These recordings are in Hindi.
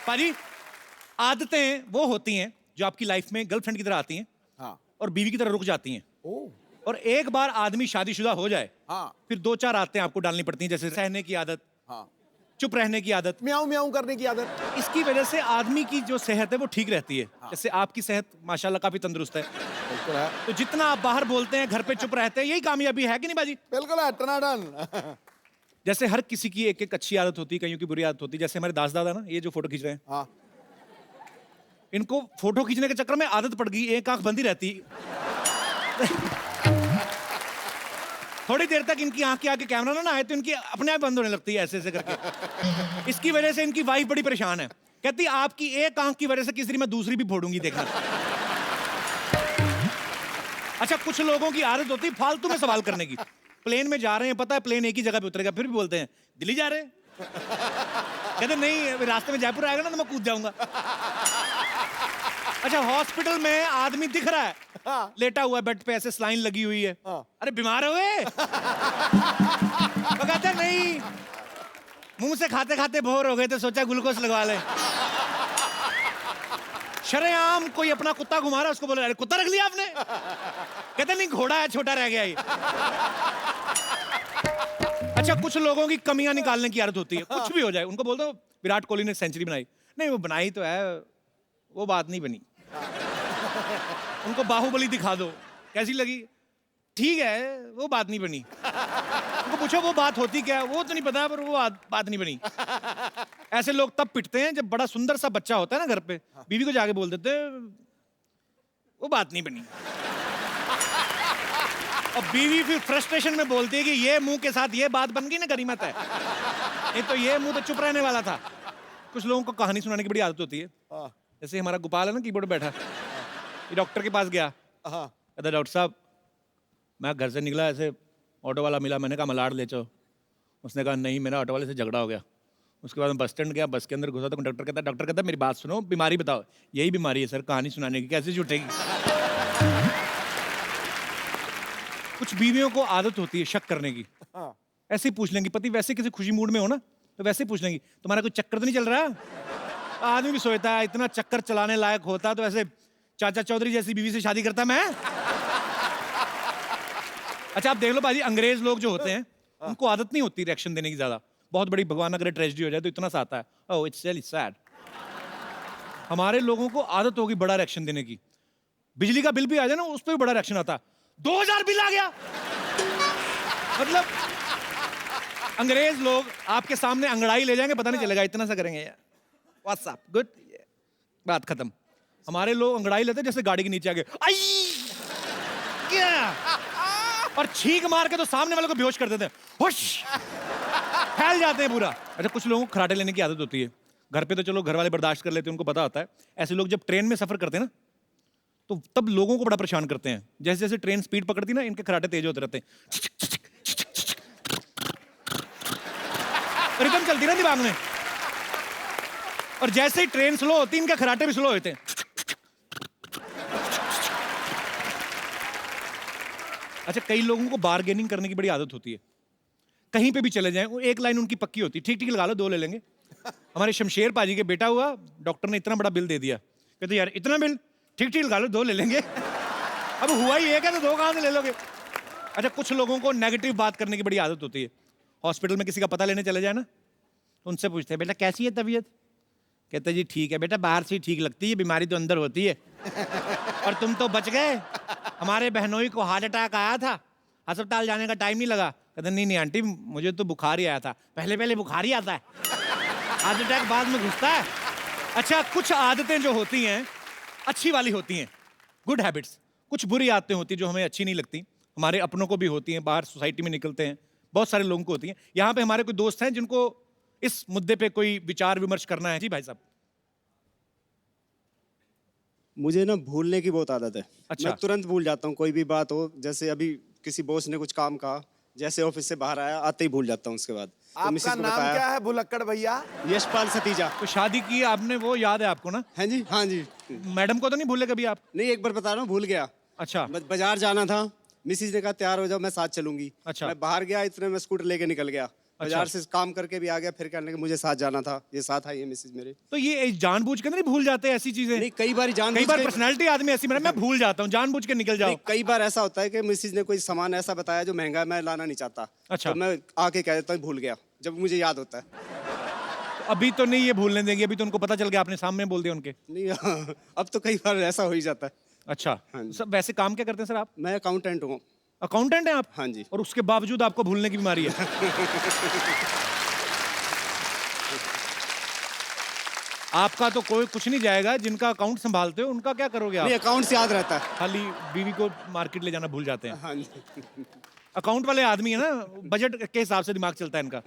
पाजी, आदतें वो होती हैं जो आपकी लाइफ में गर्लफ्रेंड की तरह आती हैं हाँ। और बीवी की तरह रुक जाती हैं। ओह। और एक बार आदमी शादीशुदा हो जाए, हाँ। फिर 2-4 आदतें आपको डालनी पड़ती हैं, जैसे सहने की आदत, हाँ। चुप रहने की आदत। म्याऊं म्याऊं करने की आदत। इसकी वजह से आदमी की जो सेहत है वो ठीक रहती है। जैसे आपकी सेहत माशाल्लाह काफी तंदुरुस्त है, बिल्कुल है। तो जितना आप बाहर बोलते हैं, घर पे चुप रहते हैं, यही कामयाबी है कि नहीं बाजी? बिल्कुल है, टनाटन। जैसे हर किसी की एक एक अच्छी आदत होती है, कईयों की बुरी आदत होती है। जैसे हमारे दास दादा ना, ये जो फोटो खींच रहे हैं, हाँ। इनको फोटो खींचने के चक्कर में आदत पड़ गई, एक आंख बंद ही रहती। थोड़ी देर तक इनकी आंख के आगे कैमरा ना आए तो इनकी अपने आप बंद होने लगती है, ऐसे ऐसे करके। इसकी वजह से इनकी वाइफ बड़ी परेशान है, कहती आपकी एक आंख की वजह से किसी दिन मैं दूसरी भी फोड़ूंगी, देखना। अच्छा, कुछ लोगों की आदत होती है फालतू में सवाल करने की। प्लेन में जा रहे हैं, पता है प्लेन एक ही जगह पे उतरेगा, फिर भी बोलते हैं दिल्ली जा रहे हैं। कहते नहीं, रास्ते में जयपुर आएगा ना तो मैं कूद जाऊंगा। अच्छा, हॉस्पिटल में आदमी दिख रहा है, हाँ। लेटा हुआ है बेड पे, ऐसे स्लाइन लगी हुई है। हाँ। अरे बीमार हुए? तो कहते नहीं, मुंह से खाते खाते बोर हो गए तो सोचा ग्लूकोज लगवा ले। शरेआम कोई अपना कुत्ता घुमा रहा है, उसको बोले अरे कुत्ता रख लिया आपने? कहते नहीं, घोड़ा है, छोटा रह गया ये। अच्छा, कुछ लोगों की कमियां निकालने की आदत होती है, कुछ भी हो जाए उनको बोल दो विराट कोहली ने सेंचुरी बनाई, नहीं वो बनाई तो है, वो बात नहीं बनी। उनको बाहुबली दिखा दो, कैसी लगी? ठीक है, वो बात नहीं बनी। उनको पूछो वो बात होती क्या है, वो तो नहीं पता, पर वो बात नहीं बनी। ऐसे लोग तब पिटते हैं जब बड़ा सुंदर सा बच्चा होता है ना घर पे, बीवी को जाके बोल देते हैं वो बात नहीं बनी। और बीवी फिर फ्रस्ट्रेशन में बोलती है कि ये मुंह के साथ ये बात बन गई ना, गनीमत है, नहीं तो ये मुंह तो चुप रहने वाला था। कुछ लोगों को कहानी सुनाने की बड़ी आदत होती है। जैसे हमारा गोपाल है ना, कीबोर्ड पे बैठा, ये डॉक्टर के पास गया, कहता डॉक्टर साहब मैं घर से निकला, ऐसे ऑटो वाला मिला, मैंने कहा मलाड ले चलो। उसने कहा नहीं, मेरा ऑटो वाले से झगड़ा हो गया। उसके बाद मैं बस स्टैंड गया, बस के अंदर घुसा तो डॉक्टर कहता मेरी बात सुनो, बीमारी बताओ। यही बीमारी है सर, कहानी सुनाने की, कैसे छूटेगी? कुछ बीवियों को आदत होती है शक करने की। ऐसे ही पूछ लेंगी, पति वैसे किसी खुशी मूड में हो ना तो वैसे ही पूछ लेंगी तुम्हारा कोई चक्कर तो नहीं चल रहा? आदमी भी सोचता है इतना चक्कर चलाने लायक होता तो वैसे चाचा चौधरी जैसी बीवी से शादी करता मैं। अच्छा, आप देख लो बाजी, अंग्रेज लोग जो होते हैं उनको आदत नहीं होती रिएक्शन देने की ज्यादा। बहुत बड़ी भगवान अगर ट्रेजेडी हो जाए तो इतना सा आता है, ओह इट्स रियली सैड। हमारे लोगों को आदत होगी बड़ा रिएक्शन देने की। बिजली का बिल भी आ जाए ना, उस पर भी बड़ा रिएक्शन आता है, 2000 बिल आ गया। मतलब अंग्रेज लोग आपके सामने अंगड़ाई ले जाएंगे, पता नहीं चलेगा, इतना सा करेंगे यार, व्हाट्सअप गुड, बात खत्म। हमारे लोग अंगड़ाई लेते जैसे गाड़ी के नीचे आ गए, आई क्या, और छींक मार के तो सामने वाले को बेहोश कर देते हैं, हुश, फैल जाते हैं पूरा। अच्छा, कुछ लोगों को खराटे लेने की आदत होती है। घर पे तो चलो घर वाले बर्दाश्त कर लेते हैं, उनको पता होता है। ऐसे लोग जब ट्रेन में सफर करते हैं ना तो तब लोगों को बड़ा परेशान करते हैं। जैसे जैसे ट्रेन स्पीड पकड़ती ना, इनके खराटे तेज होते रहते हैं, रिदम चलती ना दिमाग में। और जैसे ही ट्रेन स्लो होती है, इनके खराटे भी स्लो होते हैं। अच्छा, कई लोगों को बार्गेनिंग करने की बड़ी आदत होती है। कहीं पे भी चले जाएं, वो एक लाइन उनकी पक्की होती है, ठीक ठीक लगा लो, 2 ले लेंगे। हमारे शमशेर पाजी के बेटा हुआ, डॉक्टर ने इतना बड़ा बिल दे दिया, कहते यार इतना बिल, ठीक ठीक लगा लो, 2 ले लेंगे। अब हुआ ही एक है तो 2 कहां से ले लोगे? अच्छा, कुछ लोगों को नेगेटिव बात करने की बड़ी आदत होती है। हॉस्पिटल में किसी का पता लेने चले जाए ना, तो उनसे पूछते हैं बेटा कैसी है तबीयत? कहते जी ठीक है बेटा, बाहर से ही ठीक लगती है, बीमारी तो अंदर होती है। और तुम तो बच गए, हमारे बहनोई को हार्ट अटैक आया था, अस्पताल जाने का टाइम नहीं लगा। कहते नहीं नहीं आंटी, मुझे तो बुखार ही आया था। पहले पहले बुखार ही आता है, हार्ट अटैक बाद में घुसता है। अच्छा, कुछ आदतें जो होती हैं अच्छी वाली होती हैं, गुड हैबिट्स। कुछ बुरी आदतें होती हैं जो हमें अच्छी नहीं लगती, हमारे अपनों को भी होती हैं, बाहर सोसाइटी में निकलते हैं बहुत सारे लोगों को होती हैं। यहाँ पे हमारे कोई दोस्त हैं जिनको इस मुद्दे पे कोई विचार विमर्श करना है। जी भाई साहब। मुझे ना भूलने की बहुत आदत है। अच्छा। मैं तुरंत भूल जाता हूँ, कोई भी बात हो, जैसे अभी किसी बॉस ने कुछ काम कहा, जैसे ऑफिस से बाहर आया आते ही भूल जाता हूँ उसके बाद। तो मिसेस आपका को नाम बताया, क्या है भुलक्कड़ भैया? यशपाल सतीजा। तो शादी की आपने, वो याद है आपको ना? हैं जी? हाँ जी। मैडम को तो नहीं भूले कभी आप? नहीं, एक बार बता रहा हूँ, भूल गया। अच्छा। बाजार जाना था, मिसेस ने कहा तैयार हो जाओ, मैं साथ चलूंगी। अच्छा। मैं बाहर गया, इतने में स्कूटर लेके निकल गया। बाजार से काम करके भी आ गया, फिर कहने के मुझे साथ जाना था, ये साथ आई है मिसेज मेरे। तो ये जानबूझ के नहीं भूल जाते ऐसी चीजें? नहीं, कई बार कई बार पर्सनैलिटी आदमी ऐसी मैं भूल जाता हूँ, जानबूझ के निकल जाओ। कई बार ऐसा होता है कि मिसेज ने कोई सामान ऐसा बताया जो महंगा है, मैं लाना नहीं चाहता। अच्छा। तो मैं आके कह देता हूँ भूल गया, जब मुझे याद होता है। अभी तो नहीं ये भूलने देंगे, अभी तो उनको पता चल गया, आपने सामने बोल दिया उनके। नहीं अब तो कई बार ऐसा हो ही जाता है। अच्छा। हाँ जी। सब वैसे काम क्या करते हैं सर आप? मैं अकाउंटेंट हूँ। अकाउंटेंट हैं आप? हाँ जी। और उसके बावजूद आपको भूलने की बीमारी है? आपका तो कोई कुछ नहीं जाएगा, जिनका अकाउंट संभालते हो उनका क्या करोगे आप? नहीं, अकाउंट से याद रहता है। खाली बीवी को मार्केट ले जाना भूल जाते हैं। हाँ जी। अकाउंट वाले आदमी है ना, बजट के हिसाब से दिमाग चलता है इनका।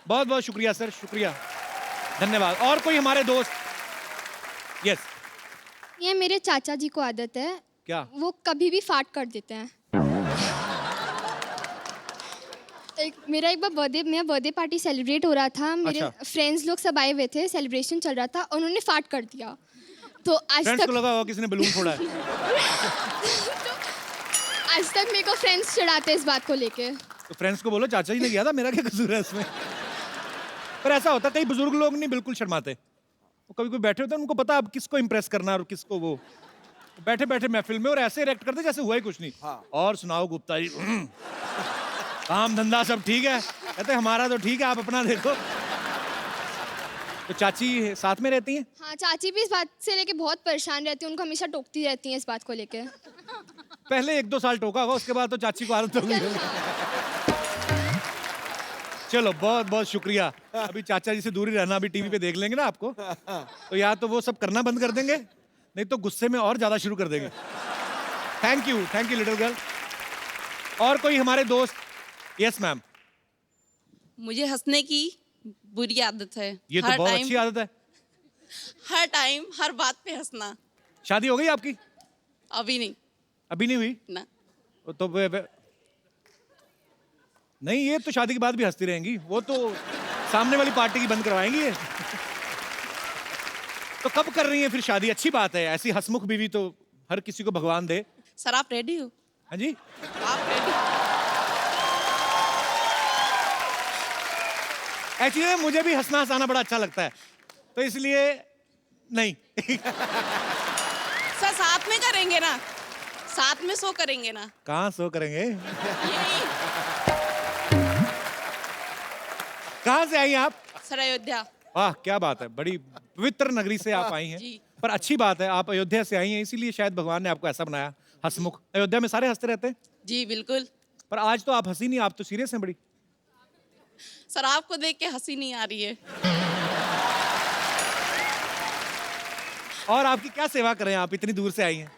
बहुत बहुत शुक्रिया सर, शुक्रिया, धन्यवाद। और कोई हमारे दोस्त? यस। ये मेरे चाचा जी को आदत है, क्या? वो कभी भी फाट कर देते हैं। मेरा एक बार बर्थडे पार्टी सेलिब्रेट हो रहा था, मेरे अच्छा। फ्रेंड्स लोग सब आए हुए थे, सेलिब्रेशन चल रहा था, उन्होंने फाट कर दिया। तो आज फ्रेंड्स तक को लगा होगा किसी ने बलून फोड़ा है। आज तक मेरे को फ्रेंड्स चिढ़ाते हैं इस बात को लेके। तो फ्रेंड्स को बोलो चाचा जी ने किया था, मेरा क्या कसूर है इसमें? पर ऐसा होता है, कई बुजुर्ग लोग नहीं बिल्कुल शर्माते, वो कभी कोई बैठे होते हैं, उनको पता अब किसको इंप्रेस करना है और किसको वो बैठे बैठे महफिल में और ऐसे रिएक्ट करते जैसे हुआ ही कुछ नहीं। और सुनाओ गुप्ता जी, काम धंधा सब ठीक है? कहते हमारा तो ठीक है, आप अपना देखो। तो चाची साथ में रहती हैं? हाँ, चाची भी इस बात से लेके बहुत परेशान रहती है, उनको हमेशा टोकती रहती हैं इस बात को लेके। पहले 1-2 साल टोका होगा, उसके बाद तो चाची को आदत हो गई होगी। चलो बहुत बहुत शुक्रिया। अभी चाचा जी से दूरी रहना, अभी टीवी पे देख लेंगे ना आपको, तो या तो वो सब करना बंद कर देंगे, नहीं तो गुस्से में और ज्यादा शुरू कर देंगे। Thank you little girl. और कोई हमारे दोस्त? Yes ma'am. मुझे हंसने की बुरी आदत है। ये तो बहुत अच्छी आदत है। हर टाइम हर बात पे हंसना। शादी हो गई आपकी? अभी नहीं अभी नहीं हुई? ना। तो नहीं, ये तो शादी के बाद भी हंसती रहेंगी, वो तो सामने वाली पार्टी की बंद करवाएंगी ये। तो कब कर रही हैं फिर शादी? अच्छी बात है, ऐसी हंसमुख बीवी तो हर किसी को भगवान दे। सर आप रेडी हो? हाँ जी। आप रेडी? एक्चुअली मुझे भी हंसना हंसाना बड़ा अच्छा लगता है, तो इसलिए नहीं। सर साथ में करेंगे ना, साथ में सो करेंगे ना। कहाँ सो करेंगे? यही। कहाँ से आई आप? सर अयोध्या। वाह क्या बात है, बड़ी पवित्र नगरी से आप आई हैं। जी। पर अच्छी बात है, आप अयोध्या से आई हैं, इसीलिए शायद भगवान ने आपको ऐसा बनाया हंसमुख। अयोध्या में सारे हंसते रहते हैं? जी बिल्कुल। पर आज तो आप हंसी नहीं, आप तो सीरियस हैं बड़ी। सर आपको देख के हंसी नहीं आ रही है। और आपकी क्या सेवा करें, आप इतनी दूर से आई हैं?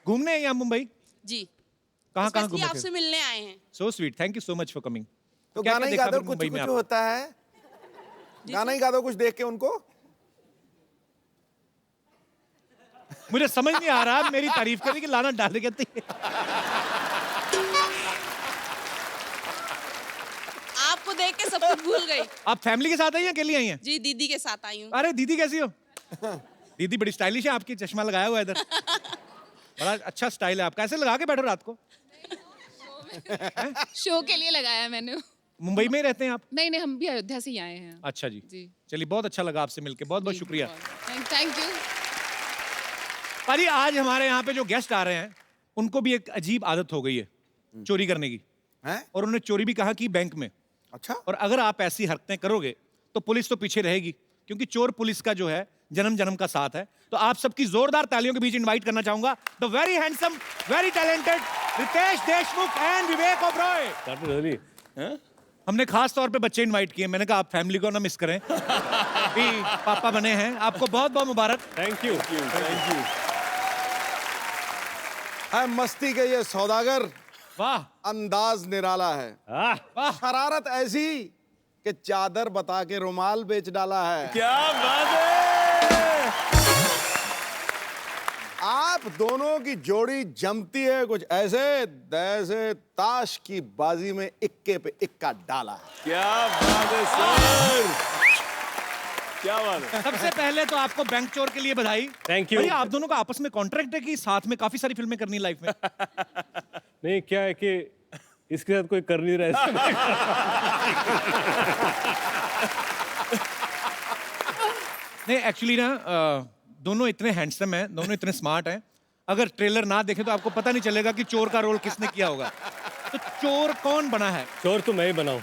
घूमने हैं यहाँ मुंबई? जी। कहाँ Especially घूमे आपसे मिलने आए हैं। So sweet, thank you so much for coming. तो क्या गाना ही देखा गा दो, फिर कुछ मुंबई में कुछ आप? होता है, गाना ही गा दो कुछ देख के उनको। मुझे समझ नहीं आ रहा, मेरी तारीफ करने की लानत डाल कहती है। आपको देख के सब कुछ भूल गई। आप फैमिली के साथ आई हैं, अकेली आई हैं? जी दीदी के साथ आई हूँ। अरे दीदी कैसी हो? दीदी बड़ी स्टाइलिश है, आपकी चश्मा लगाया हुआ है इधर, बड़ा अच्छा स्टाइल है आपका। ऐसे लगा के बैठो रात को? शो के लिए लगाया मैंने। मुंबई में ही रहते हैं आप? नहीं, हम भी अयोध्या से ही आए हैं। अच्छा जी। जी। चलिए बहुत अच्छा लगा आपसे मिलके, बहुत बहुत शुक्रिया। Thank you. पाजी आज हमारे यहाँ पे जो गेस्ट आ रहे हैं उनको भी एक अजीब आदत हो गई है चोरी करने की, हैं? और उन्होंने चोरी भी कहा कि बैंक में। अच्छा। और अगर आप ऐसी हरकतें करोगे तो पुलिस तो पीछे रहेगी, क्योंकि चोर पुलिस का जो है जन्म जन्म का साथ है। तो आप सबकी जोरदार तालियों के बीच इनवाइट करना चाहूंगा the very handsome, very talented Riteish Deshmukh and Vivek Oberoi. हमने खास तौर पे बच्चे इनवाइट किए, मैंने कहा आप फैमिली को ना मिस करें। भी पापा बने हैं, आपको बहुत बहुत मुबारक। Thank you. है मस्ती के ये सौदागर, वाह अंदाज निराला है, वाह, शरारत ऐसी कि चादर बता के रुमाल बेच डाला है। क्या बात है। आप दोनों की जोड़ी जमती है कुछ ऐसे जैसे ताश की बाजी में इक्के पे इक्का डाला है। क्या बात है सर, क्या बात है। सबसे पहले तो आपको बैंक चोर के लिए बधाई। Thank you. भैया आप दोनों का आपस में कॉन्ट्रैक्ट है कि साथ में काफी सारी फिल्में करनी है लाइफ में? नहीं क्या है कि इसके साथ कोई कर नहीं रहा है ऐसे। नहीं एक्चुअली ना दोनों इतने हैंडसम हैं, दोनों इतने स्मार्ट हैं। अगर ट्रेलर ना देखे तो आपको पता नहीं चलेगा कि चोर का रोल किसने किया होगा। तो चोर कौन बना है? चोर तो मैं ही बनाऊं,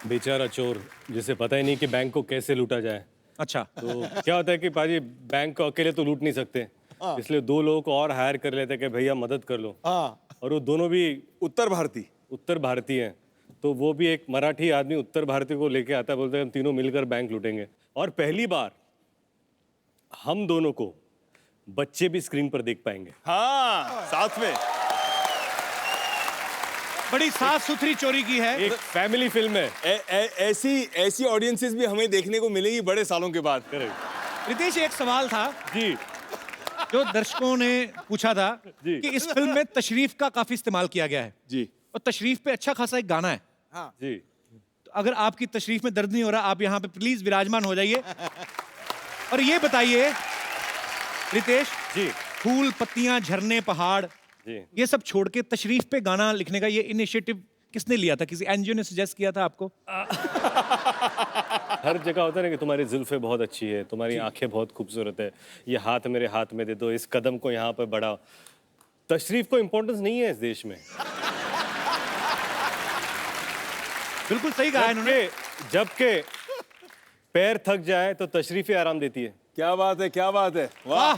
बेचारा चोर जिसे पता ही नहीं कि बैंक को कैसे लूटा जाए। अच्छा, तो क्या होता है कि पाजी बैंक को अकेले तो लूट नहीं सकते, इसलिए दो लोगों को और हायर कर लेते हैं कि भैया मदद कर लो। और वो दोनों भी उत्तर भारतीय हैं, तो वो भी एक मराठी आदमी उत्तर भारतीय को लेके आता है, बोलते हैं हम तीनों मिलकर बैंक लूटेंगे। और पहली बार हम दोनों को बच्चे भी स्क्रीन पर देख पाएंगे। हाँ, साथ में बड़ी साफ सुथरी चोरी की है। एक फैमिली फिल्म है। ऐसी ऑडियंसेस भी हमें देखने को मिलेगी बड़े सालों के बाद। रितेश, एक सवाल था जी जो दर्शकों ने पूछा था जी। कि इस फिल्म में तशरीफ का काफी इस्तेमाल किया गया है जी और तशरीफ पे अच्छा खासा एक गाना है। जी। तो अगर आपकी तशरीफ में दर्द नहीं हो रहा, आप यहाँ पे प्लीज विराजमान हो जाइए और ये बताइए रितेश, जी फूल पत्तियां झरने पहाड़ जी। ये सब छोड़ के तशरीफ पे गाना लिखने का ये इनिशिएटिव किसने लिया था? किसी एनजीओ ने सजेस्ट किया था आपको? हर जगह होता है ना कि तुम्हारी जुल्फे बहुत अच्छी है, तुम्हारी आंखें बहुत खूबसूरत है, ये हाथ मेरे हाथ में दे दो, इस कदम को यहाँ पर बढ़ाओ। तशरीफ को इम्पोर्टेंस नहीं है इस देश में। बिल्कुल सही कहा इन्होंने। जबकि पैर थक जाए तो तशरीफ ही आराम देती है। क्या बात है, क्या बात है, वाह,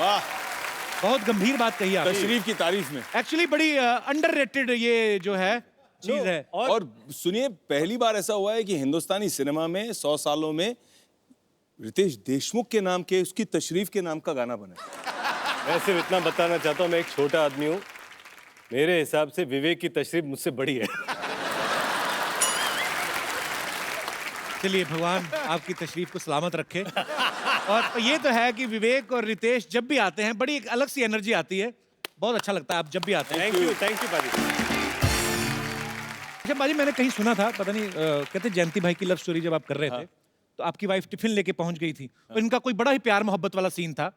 वाह। बहुत गंभीर बात कही आपने। तशरीफ की तारीफ में। एक्चुअली बड़ी अंडररेटेड ये जो है चीज है। और सुनिए, पहली बार ऐसा हुआ है कि हिंदुस्तानी सिनेमा में 100 सालों में रितेश देशमुख के नाम के, उसकी तशरीफ के नाम का गाना बना। मैं सिर्फ इतना बताना चाहता हूँ, मैं एक छोटा आदमी हूँ, मेरे हिसाब से विवेक की तशरीफ मुझसे बड़ी है। चलिए भगवान आपकी तशरीफ को सलामत रखे। और ये तो है कि विवेक और रितेश जब भी आते हैं बड़ी एक अलग सी एनर्जी आती है, बहुत अच्छा लगता है आप जब भी आते हैं। थैंक यू बाजी। अच्छा बाजी, मैंने कहीं सुना था, पता नहीं कहते जयंती भाई की लव स्टोरी जब आप कर रहे थे तो आपकी वाइफ टिफिन लेके पहुंच गई थी और इनका कोई बड़ा ही प्यार मोहब्बत वाला सीन था,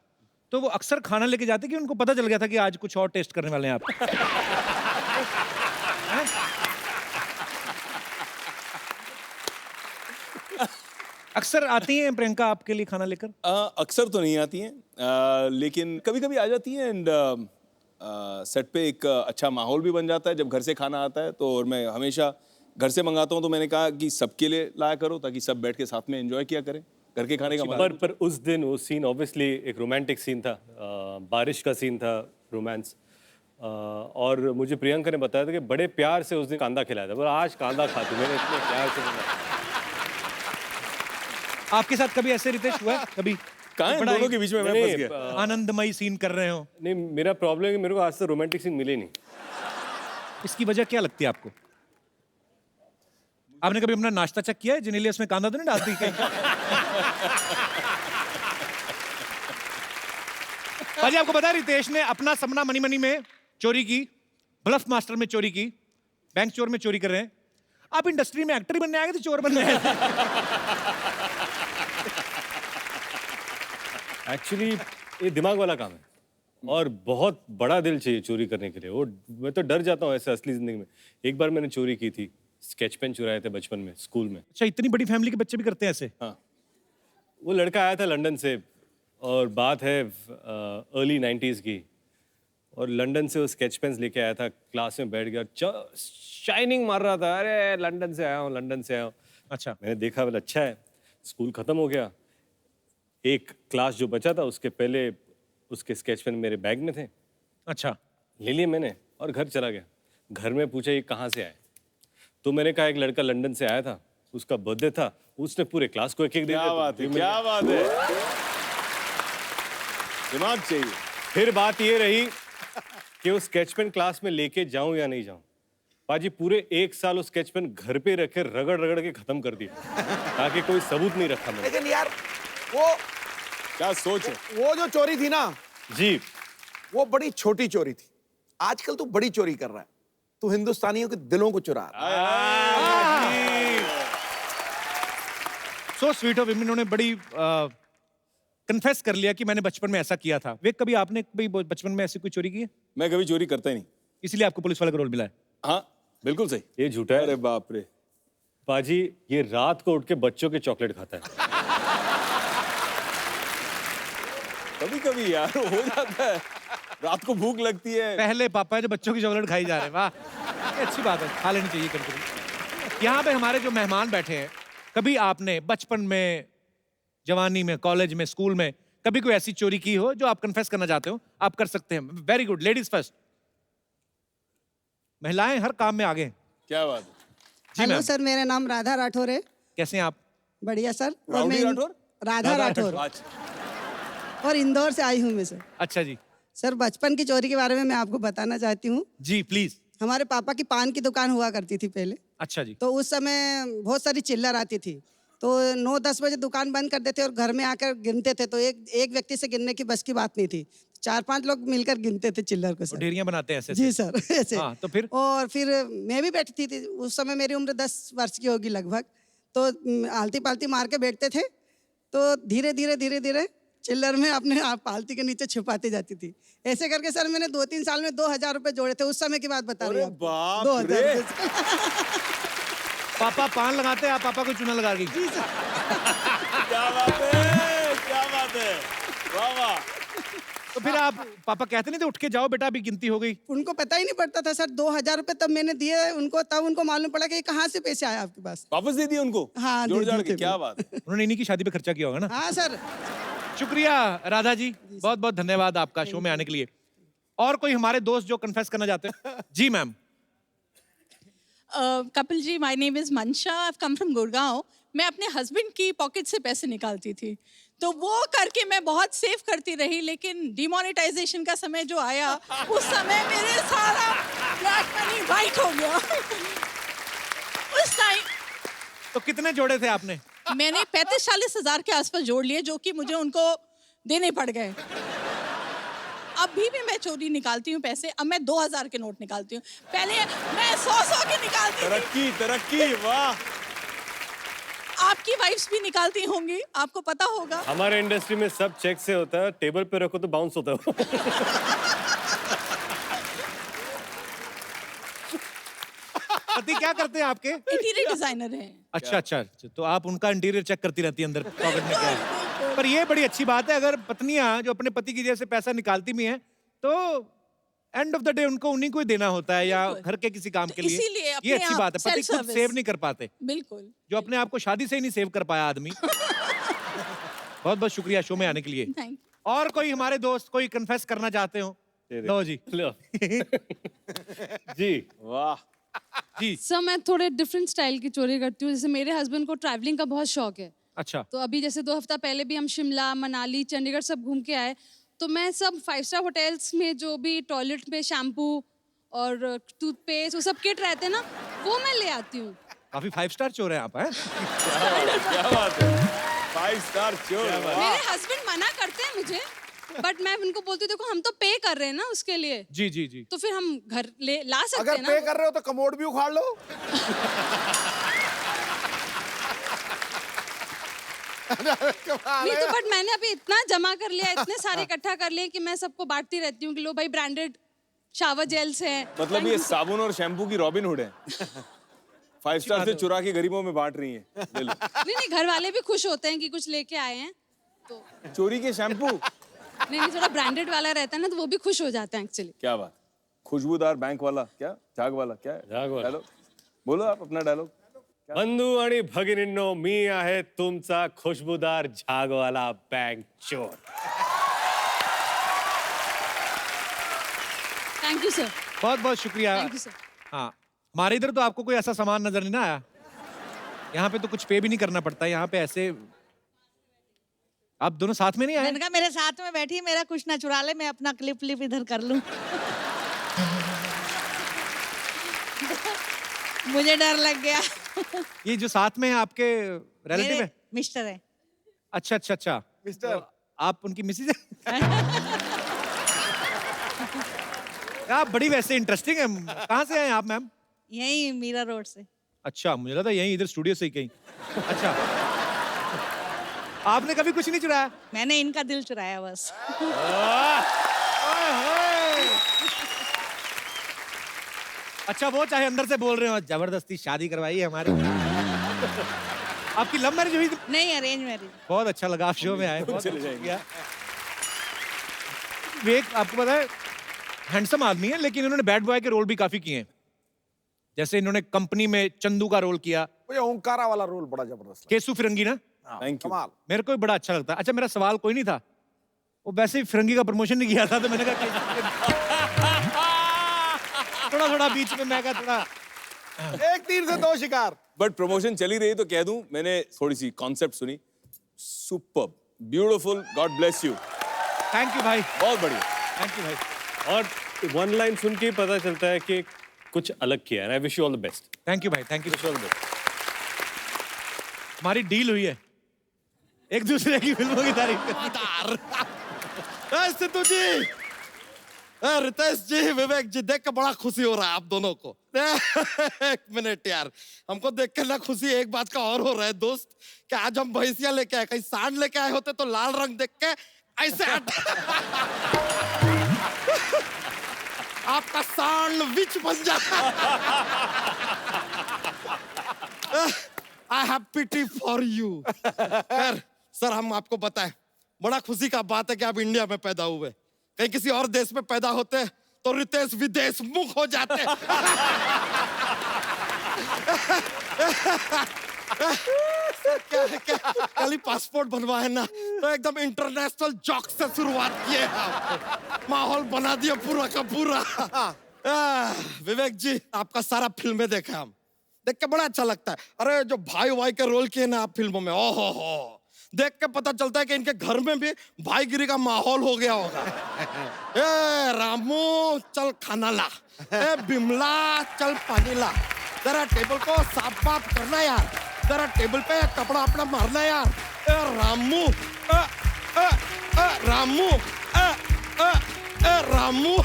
तो वो अक्सर खाना लेके जाते कि उनको पता चल गया था कि आज कुछ और टेस्ट करने वाले हैं आप? अक्सर आती हैं प्रियंका आपके लिए खाना लेकर? अक्सर तो नहीं आती हैं, लेकिन कभी कभी आ जाती हैं। एंड सेट पे एक अच्छा माहौल भी बन जाता है जब घर से खाना आता है। तो और मैं हमेशा घर से मंगाता हूँ, तो मैंने कहा कि सबके लिए लाया करो ताकि सब बैठ के साथ में एंजॉय किया करें। घर के खाने का मजा। पर उस दिन वो सीन ऑब्वियसली एक रोमांटिक सीन था, बारिश का सीन था, रोमांस। और मुझे प्रियंका ने बताया था कि बड़े प्यार से उस दिन कांदा खिलाया था। बोला आज कांदा खा तू, मैंने इतने प्यार से बनाया। आपके साथ कभी ऐसे रितेश हुआ है कभी? कहाँ है? बड़ा दोनों के बीच में मैं नहीं, फंस गया। आनंदमयी सीन कर रहे हो? नहीं, मेरा प्रॉब्लम है कि मेरे को आज तक रोमांटिक सीन मिले नहीं। इसकी वजह क्या लगती है आपको? आपने कभी अपना नाश्ता चेक किया है? जिनेलिया उसमें कांदा तो नहीं डालती कहीं? बाजी आपको पता है रितेश ने अपना सपना मनी मनी में चोरी की, ब्लफ मास्टर में चोरी की, बैंक चोर में चोरी कर रहे हैं। आप इंडस्ट्री में एक्टर ही बनने आए थे, चोर बनने आए थे? एक्चुअली ये दिमाग वाला काम है और बहुत बड़ा दिल चाहिए चोरी करने के लिए। वो मैं तो डर जाता हूँ ऐसे असली जिंदगी में। एक बार मैंने चोरी की थी, स्केच पेन चुराए थे बचपन में स्कूल में। अच्छा, इतनी बड़ी फैमिली के बच्चे भी करते हैं ऐसे? हाँ, वो लड़का आया था लंदन से और बात है अर्ली 90s की, और लंदन से वो स्केच पेन्स लेके आया था, क्लास में बैठ गया, शाइनिंग मार रहा था, अरे लंदन से आया हूँ, लंदन से आया हूँ। अच्छा, मैंने देखा बोला अच्छा है। स्कूल खत्म हो गया, एक क्लास जो बचा था उसके पहले उसके स्केच पेन मेरे बैग में थे। अच्छा, ले लिए मैंने और घर चला गया। घर में पूछा ये कहाँ से आए, तो मैंने कहा एक लड़का लंदन से आया था, उसका बर्थडे था, उसने पूरे क्लास को एक एक दे दिया। क्या बात है, क्या बात है। दिमाग चाहिए। फिर बात ये रही कि वो स्केच पेन क्लास में लेके जाऊं या नहीं जाऊं। पाजी पूरे 1 साल वो स्केच पेन घर पे रखे रगड़ रगड़ के खत्म कर दिया ताकि कोई सबूत नहीं रखा मैंने। लेकिन यार वो क्या सोच है। वो जो चोरी थी ना, जी वो बड़ी छोटी चोरी थी। आजकल तू बड़ी चोरी कर रहा है, तू हिंदुस्तानियों के दिलों को चुरा रहा है। So sweet of him. इन्होंने बड़ी कन्फेस कर लिया कि मैंने बचपन में ऐसा किया था। वे कभी आपने कभी बचपन में ऐसी कोई चोरी की है? मैं कभी चोरी करता ही नहीं। इसलिए आपको पुलिस वाले का रोल मिला है? हाँ, बिल्कुल सही। ये झूठा है। अरे बाप रे। पाजी ये रात को उठ के बच्चों के चॉकलेट खाता है। कभी कभी यार हो जाता है, रात को भूख लगती है। पहले पापा है जो बच्चों की चॉकलेट खाई जा रहे हैं। वाह, ये अच्छी बात है, खा लेनी चाहिए कभी। यहाँ पे हमारे जो मेहमान बैठे हैं, कभी आपने बचपन में, जवानी में, कॉलेज में, स्कूल में कभी कोई ऐसी चोरी की हो जो आप कन्फेस करना चाहते हो? आप कर सकते हैं। Very good, ladies first. महिलाएं हर काम में आगे हैं। क्या बात है। जी हेलो मैम, सर, मेरा नाम राधा राठौर है। कैसे हैं आप? बढ़िया सर। और राउडी मैं राठौर? राधा राठौर, अच्छा। और इंदौर से आई हूँ मैं सर। अच्छा जी, सर, बचपन की चोरी के बारे में मैं आपको बताना चाहती हूँ। जी प्लीज। हमारे पापा की पान की दुकान हुआ करती थी पहले। अच्छा जी, तो उस समय बहुत सारी चिल्लर आती थी। तो 9-10 बजे दुकान बंद कर देते और घर में आकर गिनते थे। तो एक व्यक्ति से गिनने की बस की बात नहीं थी, 4-5 लोग मिलकर गिनते थे चिल्लर को सर। ढेरियां बनाते हैं ऐसे जी ऐसे। सर, ऐसे। हाँ, तो फिर? और फिर मैं भी बैठती थी। उस समय मेरी उम्र 10 वर्ष की होगी लगभग। तो आलती पालती मार के बैठते थे। तो धीरे धीरे चिल्लर में अपने आप पालती के नीचे छुपाती जाती थी। ऐसे करके सर मैंने 2-3 साल में 2000 रुपए जोड़े थे। उस समय की बात बता रही हूँ आपको। बाप 2000 रे। रुपए। पापा पान लगाते हैं, आप पापा को चूना लगा रही। क्या बात है, क्या बात है, वाह वाह। तो फिर आप पापा कहते नहीं थे उठ के जाओ बेटा अभी गिनती हो गई? उनको पता ही नहीं पड़ता था सर। 2000 रुपए तब मैंने दिए उनको, तब उनको मालूम पड़ा कि ये कहाँ से पैसे आए आपके पास। वापस दे दिए उनको? हाँ, जोड़ दे जाड़ दिए के, थे। क्या बात है। उन्होंने इन्हीं की शादी पे खर्चा किया होगा ना। हाँ सर। शुक्रिया राधा जी, बहुत बहुत धन्यवाद आपका शो में आने के लिए। और कोई हमारे दोस्त जो कन्फेस करना चाहते हैं? जी ma'am. Kapil ji, my name is Mansha, I have come from Gurgaon. मैं अपने हस्बैंड की पॉकेट से पैसे निकालती थी, तो वो करके मैं बहुत सेव करती रही। लेकिन डिमोनेटाइजेशन का समय जो आया, उस समय मेरे सारा ब्लैक मनी वाइट हो गया। उस टाइम तो कितने जोड़े थे आपने? मैंने 35-40 हजार के आसपास जोड़ लिए, जो कि मुझे उनको देने पड़ गए। अभी भी मैं चोरी निकालती हूँ पैसे। अब मैं 2000 के नोट निकालती हूँ, पहले मैं 100 के निकालती थी। तरक्की तरक्की, वाह। आपकी वाइफ्स भी निकालती होंगी, आपको पता होगा। हमारे इंडस्ट्री में सब चेक से होता है, टेबल पे रखो तो बाउंस होता है। पति क्या करते हैं आपके? इंटीरियर डिजाइनर हैं। अच्छा अच्छा, तो आप उनका इंटीरियर चेक करती रहती है अंदर पॉकेट में क्या है। पर ये बड़ी अच्छी बात है, अगर पत्नियां जो अपने पति की जेब से पैसा निकालती भी हैं तो एंड ऑफ द डे उनको उन्हीं को ही देना होता है, या घर के किसी काम के लिए। इसीलिए अपने ये अच्छी आप बात है, पति खुद self-service। सेव नहीं कर पाते, बिल्कुल। जो अपने आप को शादी से ही नहीं सेव कर पाया आदमी। बहुत बहुत शुक्रिया शो में आने के लिए। Thank you. और कोई हमारे दोस्त कोई कन्फेस करना चाहते हो? लो जी। लो। जी वाह। जी सर, मैं थोड़े डिफरेंट स्टाइल की चोरी करती हूँ। जैसे मेरे हस्बैंड को ट्रैवलिंग का बहुत शौक है। अच्छा। तो अभी जैसे 2 हफ्ता पहले भी हम शिमला, मनाली, चंडीगढ़ सब घूम के आए। तो मैं सब 5 स्टार होटल्स में जो भी टॉयलेट में शैम्पू और टूथपेस्ट वो सब किट रहते हैं ना, वो मैं ले आती हूँ। काफी 5 स्टार चोर है आप हैं? क्या बात है, 5 स्टार चोर। मेरे हस्बैंड मना करते हैं मुझे, बट मैं उनको बोलती हूँ देखो हम तो पे कर रहे हैं ना उसके लिए, जी जी जी। तो फिर हम घर ले ला सकते अगर हैं ना। पे कर रहे हो तो कमोड भी उखाड़ लो। नहीं तो बट मैंने अभी इतना जमा कर लिया, इतने सारे इकट्ठा कर लिए कि मैं सबको बांटती रहती हूँ कि लो भाई ब्रांडेड शावर जेल्स हैं। मतलब ये साबुन और शैम्पू की रॉबिन हुड है। 5 स्टार से चुरा के गरीबों में बांट रही हैं। ले लो। नहीं, घर वाले भी खुश होते हैं कि कुछ लेके आए हैं तो। चोरी के शैम्पू। नहीं, थोड़ा ब्रांडेड वाला रहता है ना, तो वो भी खुश हो जाते हैं एक्चुअली। क्या बात, खुशबूदार बैंक वाला, क्या झाग वाला, क्या है झाग वाला। डायलॉग बोलो आप अपना डायलॉग। बंधू आणि भगिनींनो, मी आहे तुमचा खुशबूदार झागवाला बँक चोर। Thank you sir. बहुत बहुत शुक्रिया। Thank you sir. हाँ, हमारे इधर तो आपको कोई ऐसा सामान नजर नहीं ना आया। यहाँ पे तो कुछ पे भी नहीं करना पड़ता, यहाँ पे ऐसे आप दोनों साथ में नहीं आए? मैंने कहा मेरे साथ में बैठी, मेरा कुछ ना चुरा ले, मैं अपना क्लिप इधर कर लूं। मुझे डर लग गया। ये जो साथ में है आपके रिलेटिव मेरे है? मिस्टर है। अच्छा अच्छा अच्छा। मिस्टर तो आप उनकी मिसेज है? आप बड़ी वैसे इंटरेस्टिंग है। कहाँ से आए आप मैम? यही मीरा रोड से। अच्छा, मुझे लगा यहीं इधर स्टूडियो से ही कहीं। अच्छा, आपने कभी कुछ नहीं चुराया? मैंने इनका दिल चुराया बस। अच्छा वो चाहे अंदर से बोल रहे हो जबरदस्ती शादी करवाई है हमारी। आपकी लव मैरिज हुई थी? नहीं, अरेंज मैरिज। बहुत अच्छा लगा आप शो में आए, बहुत चले अच्छा जाएंगे। किया। विवेक आपको पता है हैंडसम आदमी है, लेकिन इन्होंने बैड बॉय के रोल भी काफी किए हैं। जैसे इन्होंने कंपनी में चंदू का रोल किया, मुझे ओंकारा वाला रोल बड़ा जबरदस्त लगा। केसु फिरंगी ना, थैंक यू। कमाल। मेरे को भी बड़ा अच्छा लगता है। अच्छा मेरा सवाल कोई नहीं था, वो वैसे ही फिरंगी का प्रमोशन नहीं किया था तो मैंने कहा थोड़ा थोड़ा बीच में मैं कहा थोड़ा एक तीर से दो शिकार। बट प्रमोशन चली रही तो कह दूं, मैंने थोड़ी सी कॉन्सेप्ट सुनी, super beautiful, God bless you. Thank you भाई, बहुत बढ़िया। थैंक यू भाई, और वन लाइन सुन के ही पता चलता है कि कुछ अलग किया है। I wish you all the best. Thank you भाई, thank you. Wish you all the best. हमारी डील हुई है, एक दूसरे की फिल्मों की तारीफ सिद्धू जी, रितेश जी, विवेक जी, देख के बड़ा खुशी हो रहा है आप दोनों को। एक मिनट यार, हमको देख के ना खुशी एक बात का और हो रहा है दोस्त, कि आज हम भैंसिया लेके आए, कहीं सांड लेके आए होते तो लाल रंग देख के ऐसे आपका सैंडविच बन जाता। I have pity for you. Sir हम आपको बताएं, बड़ा खुशी का बात है कि आप इंडिया में पैदा हुए। कहीं किसी और देश में पैदा होते तो रितेश विदेश मुख हो जाते। क्या कल ही पासपोर्ट बनवाए ना, तो एकदम इंटरनेशनल जॉक से शुरुआत किए आप। माहौल बना दिया पूरा का पूरा। विवेक जी, आपका सारा फिल्में देखे हम, देख के बड़ा अच्छा लगता है। अरे जो भाई वाई के रोल किए ना आप फिल्मों में, ओहो हो, देख के पता चलता है कि इनके घर में भी भाईगिरी का माहौल हो गया होगा। ए रामू चल खाना ला, ए बिमला चल पानी ला, जरा टेबल को साफ साफ करना यार, जरा टेबल पे कपड़ा अपना मारना यार। ए रामू, रामू, रामू।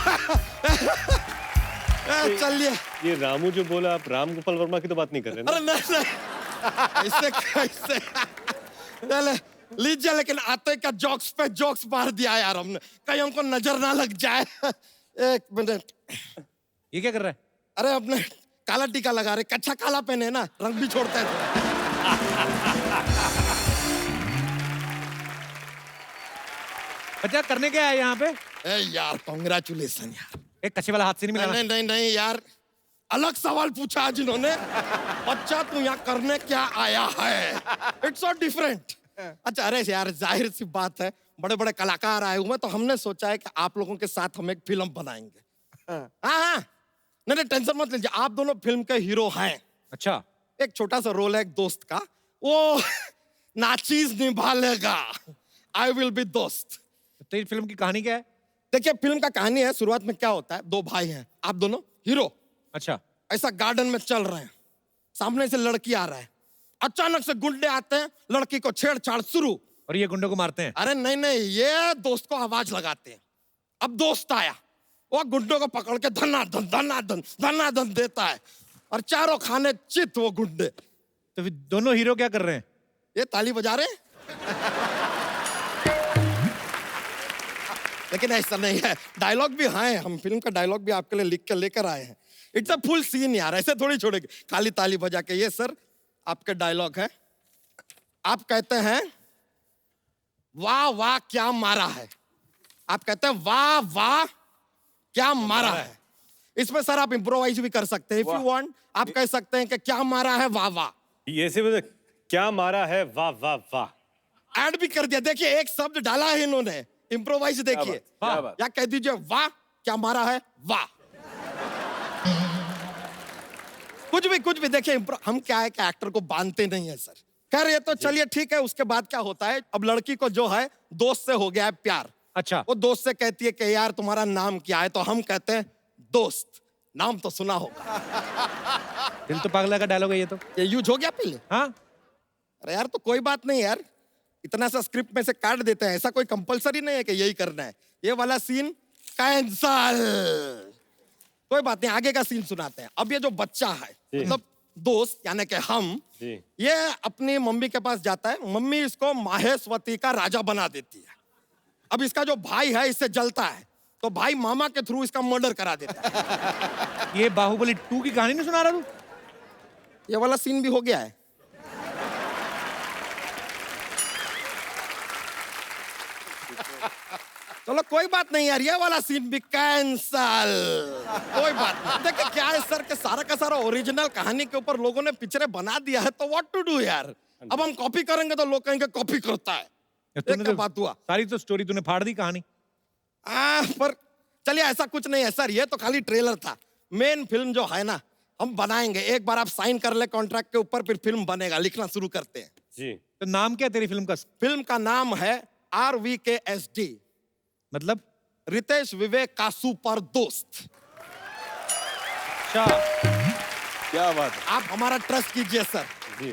चलिए। ये रामू जो बोला, आप राम गोपाल वर्मा की तो बात नहीं कर रहे ना? अरे नहीं, ऐसे कैसे? चले लीजिए, लेकिन आते का जोक्स पे जोक्स मार दिया यार हमने, कहीं हमको नजर ना लग जाए। एक मिनट, ये क्या कर रहा है? अरे अपने काला टीका लगा रहे, कच्चा काला पहने ना, रंग भी छोड़ता है थोड़ा। अच्छा करने क्या है यहाँ पे? ए यार कांग्रेचुलेशन यार। एक कच्चे वाला हाथ से नहीं मिला? नहीं नहीं नहीं यार, अलग सवाल पूछा आज इन्होंने। बच्चा तू यहाँ करने क्या आया है? It's so different. अच्छा अरे यार, जाहिर सी बात है, बड़े बड़े कलाकार आए हुए हैं, तो हमने सोचा है कि आप लोगों के साथ हम एक फिल्म बनाएंगे। हाँ, नहीं नहीं टेंशन मत लीजिए, आप दोनों फिल्म के हीरो हैं। अच्छा, एक छोटा सा रोल है एक दोस्त का, वो नाचीज निभा लेगा। आई विल बी दोस्त। तो ये फिल्म की कहानी क्या है? देखिए फिल्म का कहानी है, शुरुआत में क्या होता है, दो भाई हैं, आप दोनों हीरो। अच्छा, ऐसा गार्डन में चल रहे हैं, सामने से लड़की आ रहा है, अचानक से गुंडे आते हैं, लड़की को छेड़छाड़ शुरू। और ये गुंडों को मारते हैं? अरे नहीं नहीं, ये दोस्त को आवाज लगाते हैं। अब दोस्त आया, वो गुंडों को पकड़ के धनाधन धनाधन धनाधन देता है, और चारों खाने चित वो गुंडे। तो फिर दोनों हीरो क्या कर रहे हैं? ये ताली बजा रहे हैं। लेकिन ऐसा नहीं है, डायलॉग भी है, हम फिल्म का डायलॉग भी आपके लिए लिख के लेकर आए हैं। इट्स अ फुल सीन यार, ऐसे थोड़ी छोड़ेंगे खाली ताली बजा के। ये सर आपके डायलॉग है, आप कहते हैं वाह वाह क्या मारा है, आप कहते हैं वाह वाह क्या मारा है। इसमें सर आप इम्प्रोवाइज भी कर सकते हैं, इफ यू वांट। आप कह सकते हैं कि क्या मारा है, वाह वाह। ये से मतलब क्या मारा है, वाह वाह वाह। ऐड भी कर दिया, देखिए एक शब्द डाला है इन्होंने, इम्प्रोवाइज देखिए। या कह दीजिए वाह क्या मारा है, वाह। कुछ भी देखिए, हम क्या है कि एक्टर को बांधते नहीं है सर। खैर ये तो चलिए ठीक है। उसके बाद क्या होता है, अब लड़की को जो है दोस्त से हो गया है प्यार। अच्छा, वो दोस्त से कहती है कि यार तुम्हारा नाम क्या है, तो हम कहते हैं दोस्त। नाम तो सुना होगा। दिल तो पागला का डायलॉग है ये तो। ये यूज हो गया पहले? हाँ, अरे यार तो कोई बात नहीं यार, इतना सा स्क्रिप्ट में से काट देते हैं, ऐसा कोई कंपलसरी नहीं है कि यही करना है। ये वाला सीन कैंसल, कोई बात नहीं, आगे का सीन सुनाते हैं। अब ये जो बच्चा है, मतलब दोस्त यानी कि हम, ये अपनी मम्मी के पास जाता है, मम्मी इसको माहेश्वती का राजा बना देती है। अब इसका जो भाई है इससे जलता है, तो भाई मामा के थ्रू इसका मर्डर करा देता। ये बाहुबली 2 की कहानी नहीं सुना रहा तू? ये वाला सीन भी हो गया है। चलो कोई बात नहीं यार, ये वाला सीन भी कैंसल। कोई बात नहीं। देखिए क्या है सर के सारा का सारा ओरिजिनल कहानी के ऊपर लोगों ने पिक्चरें बना दिया है, तो व्हाट टू डू यार। अब हम कॉपी करेंगे तो लोग कहेंगे कॉपी करता है। तूने एक क्या तो बात हुआ। सारी तो स्टोरी तूने फाड़ दी कहानी। पर चलिए ऐसा कुछ नहीं है सर, ये तो खाली ट्रेलर था। मेन फिल्म जो है ना हम बनाएंगे। एक बार आप साइन कर ले कॉन्ट्रैक्ट के ऊपर, फिर फिल्म बनेगा। लिखना शुरू करते हैं जी। तो नाम क्या है तेरी फिल्म का? फिल्म का नाम है RVKSD, मतलब रितेश विवेक का सुपर दोस्त। अच्छा, क्या बात है। आप हमारा ट्रस्ट कीजिए सर।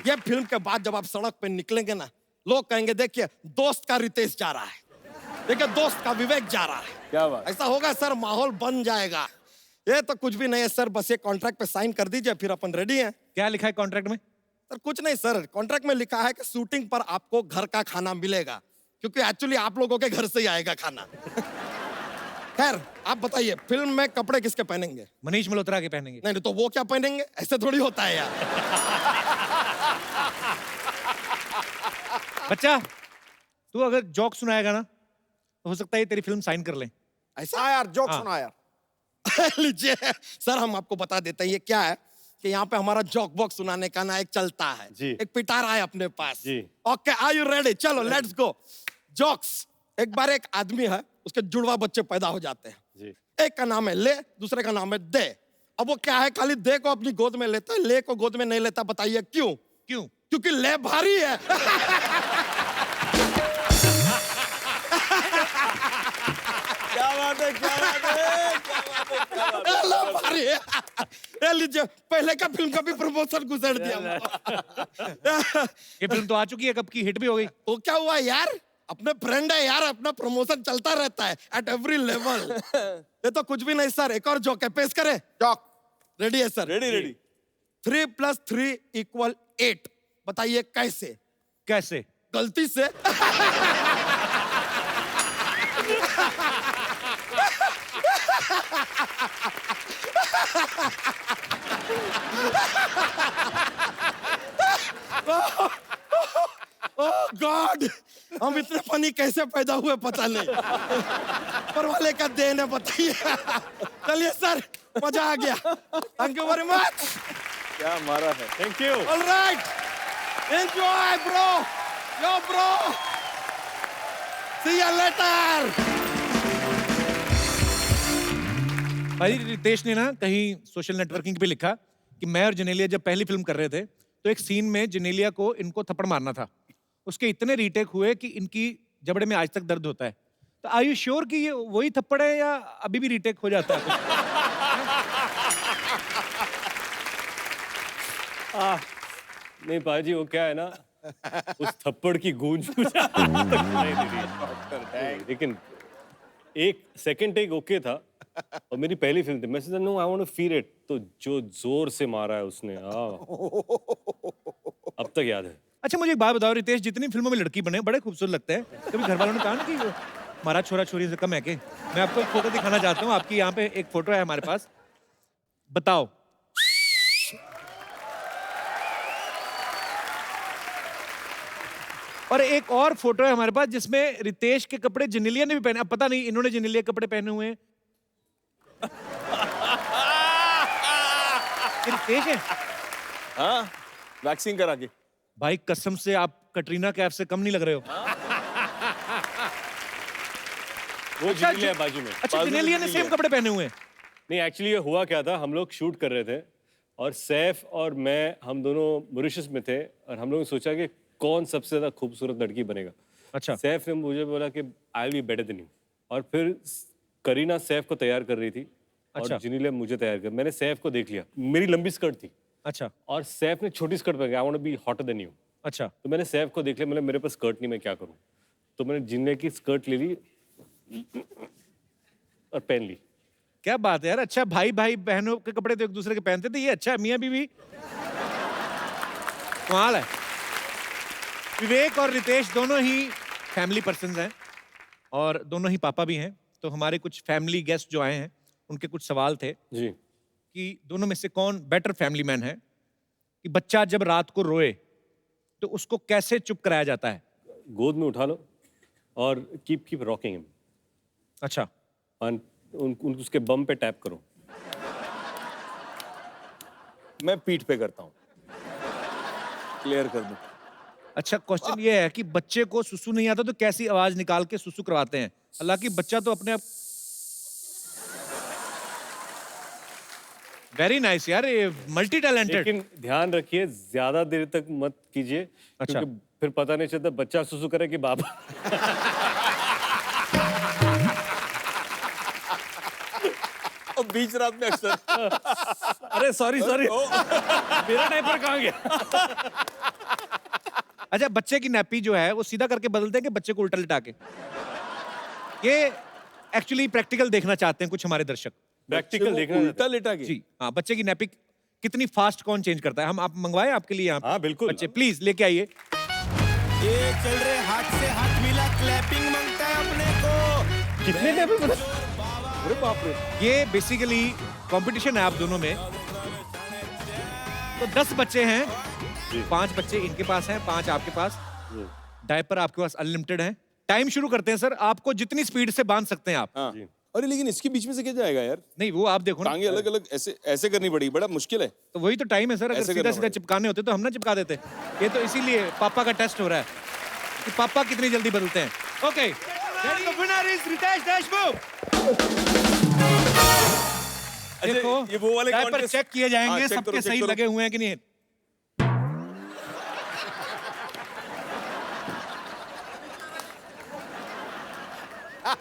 ये फिल्म के बाद जब आप सड़क पे निकलेंगे ना, लोग कहेंगे देखिए दोस्त का रितेश जा रहा है, देखिए दोस्त का विवेक जा रहा है। क्या बात। ऐसा होगा सर, माहौल बन जाएगा। ये तो कुछ भी नहीं है सर, बस ये कॉन्ट्रैक्ट पे साइन कर दीजिए, फिर अपन रेडी हैं। क्या लिखा है कॉन्ट्रैक्ट में? सर कुछ नहीं सर, कॉन्ट्रैक्ट में लिखा है कि शूटिंग पर आपको घर का खाना मिलेगा, क्योंकि एक्चुअली आप लोगों के घर से ही आएगा खाना। खैर आप बताइए, फिल्म में कपड़े किसके पहनेंगे? मनीष मल्होत्रा के पहनेंगे। नहीं तो वो क्या पहनेंगे? ऐसे थोड़ी होता है यार। बच्चा, तू अगर जोक सुनाएगा ना तो हो सकता है ये तेरी फिल्म साइन कर लें। ऐसा यार जोक हाँ। सुना यार। लीजिए सर, हम आपको बता देते हैं ये क्या है कि यहाँ पे हमारा जोक बॉक्स सुनाने का ना एक चलता है जी। एक पिटारा है अपने पास जी। Okay, are you ready? चलो लेट्स गो। जोक्स। एक बार एक आदमी है, उसके जुड़वा बच्चे पैदा हो जाते हैं जी। एक का नाम है ले, दूसरे का नाम है दे। अब वो क्या है, खाली दे को अपनी गोद में लेता है, ले को गोद में नहीं लेता। बताइए क्यों? क्यों? क्योंकि ले भारी है। क्या बात है, क्या बात है। ले भारी है। ये लीजिए, पहले का फिल्म का भी प्रमोशन गुजर दिया। ये फिल्म तो आ चुकी है, कब की हिट भी हो गई। तो क्या हुआ यार, अपने फ्रेंड है यार, अपना प्रमोशन चलता रहता है एट एवरी लेवल। ये तो कुछ भी नहीं सर, एक और जोक है, पेश करें? जोक रेडी है सर? Ready ready. 3 + 3 = 8। बताइए कैसे? कैसे? गलती से। ओह गॉड, हम इतने फनी कैसे पैदा हुए पता नहीं। पर वाले का देन है, बताइए। चलिए सर, मजा आ गया। Thank you very much. क्या मारा है। Thank you. Alright, enjoy bro, yo bro, see you later. भाई रितेश ने ना कहीं सोशल नेटवर्किंग पे लिखा कि मैं और जेनेलिया जब पहली फिल्म कर रहे थे तो एक सीन में जेनेलिया को इनको थप्पड़ मारना था। उसके इतने रीटेक हुए कि इनकी जबड़े में आज तक दर्द होता है। तो आर यू श्योर कि ये वही थप्पड़ है या अभी भी रीटेक हो जाता है? नहीं पाजी, वो क्या है ना, उस थप्पड़ की गूंज मुझे आज तक सुनाई दे रही है। लेकिन एक सेकंड टेक ओके था और मेरी पहली फिल्म थी। मैं सोचा no I want to feel it, तो जो जोर से मारा है उसने, अब तक याद है। अच्छा मुझे एक बात बताओ, रितेश जितनी फिल्मों में लड़की बने बड़े खूबसूरत लगते हैं, कभी घर वालों ने कहा ना कि हमारा छोरा छोरी से कम है के? मैं आपको एक फोटो दिखाना चाहता हूँ, आपकी यहाँ पे एक फोटो है हमारे पास, बताओ। और एक और फोटो है हमारे पास जिसमें रितेश के कपड़े जेनेलिया ने भी पहने। अब पता नहीं इन्होंने जेनेलिया के कपड़े पहने हुए हैं। ये रितेश है? हाँ, वैक्सीन करा के। भाई कसम से आप कटरीना कैफ से कम नहीं लग रहे हो। वो जेनेलिया बाजू में। अच्छा जेनेलिया ने सेम कपड़े पहने हुए हैं। नहीं एक्चुअली ये हुआ क्या था, हम लोग शूट कर रहे थे और सैफ और मैं, हम दोनों मॉरिशस में थे और हम लोगों ने सोचा कि कौन सबसे ज्यादा खूबसूरत लड़की बनेगा। अच्छा। सैफ ने मुझे बोला कि I will be better than you, और फिर करीना सैफ को तैयार कर रही थी अच्छा। और जेनेलिया मुझे तैयार कर। मैंने सैफ को देख लिया, मेरी लंबी स्कर्ट थी। अच्छा। और सैफ ने छोटी स्कर्ट पहन के, I want to be hotter than you. अच्छा। तो मैंने सैफ को देख लिया, मैंने मेरे पास स्कर्ट नहीं, मैं क्या करूं? तो मैंने जेनेलिया की स्कर्ट ले ली और पहन ली। क्या बात है यार, अच्छा भाई भाई बहनों के कपड़े तो एक दूसरे के पहनते थे, ये अच्छा है मियां बीवी। कमाल है। विवेक और रितेश दोनों ही फैमिली पर्सन्स हैं और दोनों ही पापा भी हैं। तो हमारे कुछ फैमिली गेस्ट जो आए हैं उनके कुछ सवाल थे जी कि दोनों में से कौन बेटर फैमिली मैन है, कि बच्चा जब रात को रोए तो उसको कैसे चुप कराया जाता है। गोद में उठा लो और कीप रॉकिंग हिम, अच्छा, उसके बम पे टैप करो। मैं पीठ पे करता हूँ, क्लियर कर दूं। अच्छा, क्वेश्चन ये है कि बच्चे को सुसु नहीं आता तो कैसी आवाज निकाल के सुसु करवाते हैं? हालांकि बच्चा तो अपने आप। वेरी नाइस यार, ये मल्टी टैलेंटेड। लेकिन ध्यान रखिए ज्यादा देर तक मत कीजिए, अच्छा। क्योंकि फिर पता नहीं चलता बच्चा सुसु करे कि बाबा। और बीच रात में अक्सर अरे सॉरी मेरा डायपर कहाँ गया? अच्छा, बच्चे की नैपी जो है वो सीधा करके बदलते हैं कि बच्चे को उल्टा लिटा के? ये एक्चुअली प्रैक्टिकल देखना चाहते हैं कुछ हमारे दर्शक। प्रैक्टिकल देखना उल्टा लेटा के? जी हाँ, बच्चे की नैपी कितनी फास्ट कौन चेंज करता है? हम आप मंगवाए आपके लिए यहाँ? हाँ बिल्कुल। बच्चे प्लीज लेके आइए। ये चल रहे हाथ से हाथ मिला, क्लैपिंग मांगता है अपने को। कितने नैपी बना? अरे बाप रे, ये बेसिकली कंपटीशन है आप दोनों में। तो 10 बच्चे हैं, 5 बच्चे इनके पास हैं, 5 आपके पास। डायपर आपके पास अनलिमिटेड है। टाइम शुरू करते हैं सर, आपको जितनी स्पीड से बांध सकते हैं आप। हाँ। अरे लेकिन इसके बीच में से क्या जाएगा यार? नहीं, वो आप देखो ना, टांगे अलग अलग ऐसे ऐसे करनी पड़ी, बड़ा मुश्किल है। तो वही तो टाइम है सर। अगर ऐसे सीधा करना सीधा पड़ेगा। चिपकाने होते तो हम ना चिपका देते। ये तो इसीलिए पापा का टेस्ट हो रहा है कि पापा कितनी जल्दी बदलते हैं। Okay, winner is Ritesh Deshmukh. देखो, ये वो वाले डायपर contest- चेक किए जाएंगे, हाँ, check सबके करो, check सही करो। लगे हुए हैं कि नहीं।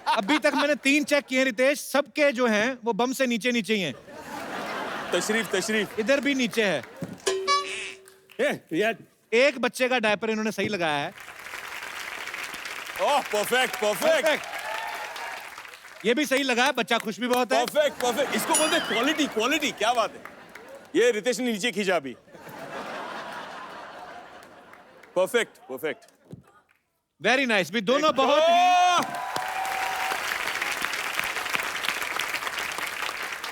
अभी तक मैंने 3 चेक किए रितेश, सबके जो हैं वो बम से नीचे नीचे ही हैं। तशरीफ इधर भी नीचे है। यार एक बच्चे का डायपर इन्होंने सही लगाया है। ओह परफेक्ट ये भी सही लगा है, बच्चा खुश भी बहुत है। परफेक्ट। इसको बोलते हैं क्वालिटी। क्या बात है, ये रितेश ने नीचे खींचा अभी। परफेक्ट। Very nice. भी दोनों बहुत ही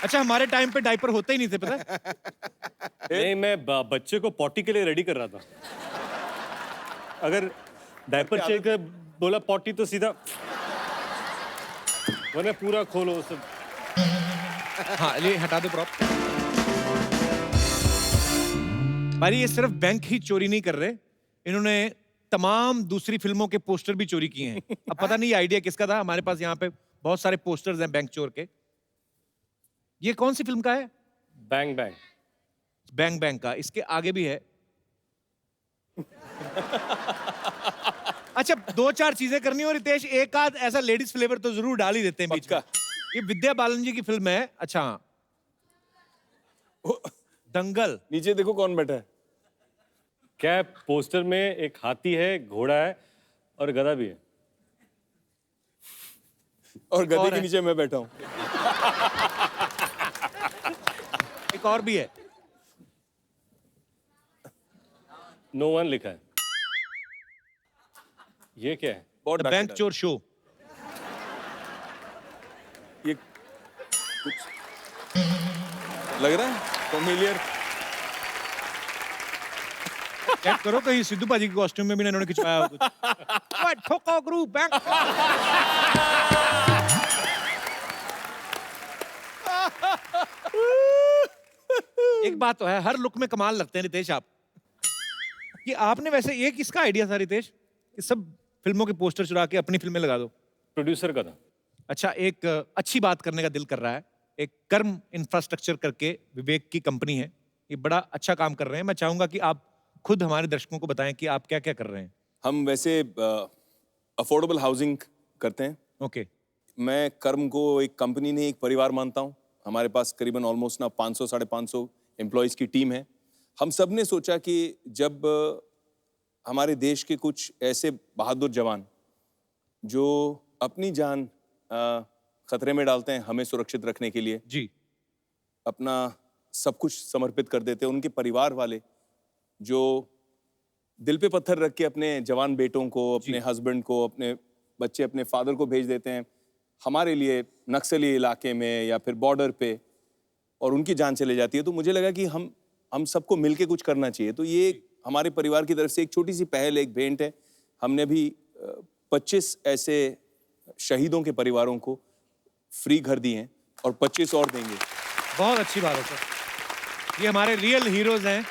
अच्छा। हमारे टाइम पे डायपर होते ही नहीं थे, पता है? नहीं, मैं बच्चे को पॉटी के लिए रेडी कर रहा था। अगर डायपर चेक कर बोला पॉटी तो सीधा वरना पूरा खोलो सब। हाँ, ये हटा दो प्रॉप। भाई ये सिर्फ बैंक ही चोरी नहीं कर रहे, इन्होंने तमाम दूसरी फिल्मों के पोस्टर भी चोरी किए हैं। अब पता नहीं आइडिया किसका था। हमारे पास यहाँ पे बहुत सारे पोस्टर्स हैं बैंक चोर के। ये कौन सी फिल्म का है? बैंग बैंक का। इसके आगे भी है। अच्छा, 2-4 चीजें करनी हो रितेश, एक आध ऐसा लेडीज फ्लेवर तो जरूर डाल ही देते हैं बीच में। ये विद्या बालन जी की फिल्म है। अच्छा, दंगल। नीचे देखो कौन बैठा है। क्या पोस्टर में एक हाथी है, घोड़ा है और गधा भी है। और गधे और के है। नीचे मैं बैठा हूँ। एक और भी है। No one लिखा है। ये क्या है? बहुत द बैंक चोर शो। ये कुछ लग रहा है फेमिलियर। चेक करो कहीं सिद्धू पाजी के कॉस्ट्यूम में भी इन्होंने खिंचवाया हो कुछ। What? ठोको ग्रुप बैंक। एक बात तो है, हर लुक में कमाल लगते हैं रितेश आप। कि आपने वैसे ये किसका आइडिया था रितेश कि सब फिल्मों के पोस्टर चुरा के अपनी फिल्में लगा दो? प्रोड्यूसर का था। अच्छा, एक अच्छी बात करने का दिल कर रहा है। एक कर्म इंफ्रास्ट्रक्चर करके विवेक की कंपनी है, ये बड़ा अच्छा काम कर रहे हैं। मैं चाहूंगा कि आप खुद हमारे दर्शकों को बताएं कि आप क्या क्या कर रहे हैं। हम वैसे अफोर्डेबल हाउसिंग करते हैं। ओके। मैं कर्म को एक कंपनी नहीं, एक परिवार मानता हूँ। हमारे पास करीबन ऑलमोस्ट ना 500-550 एम्प्लॉयज की टीम है। हम सब ने सोचा कि जब हमारे देश के कुछ ऐसे बहादुर जवान जो अपनी जान खतरे में डालते हैं हमें सुरक्षित रखने के लिए, जी, अपना सब कुछ समर्पित कर देते हैं, उनके परिवार वाले जो दिल पे पत्थर रख के अपने जवान बेटों को, अपने हस्बैंड को, अपने बच्चे, अपने फादर को भेज देते हैं हमारे लिए नक्सली इलाके में या फिर बॉर्डर पे और उनकी जान चले जाती है, तो मुझे लगा कि हम सबको मिलके कुछ करना चाहिए। तो ये हमारे परिवार की तरफ से एक छोटी सी पहल, एक भेंट है। हमने अभी 25 ऐसे शहीदों के परिवारों को फ्री घर दिए हैं और 25 और देंगे। बहुत अच्छी बात है सर। ये हमारे रियल हीरोज हैं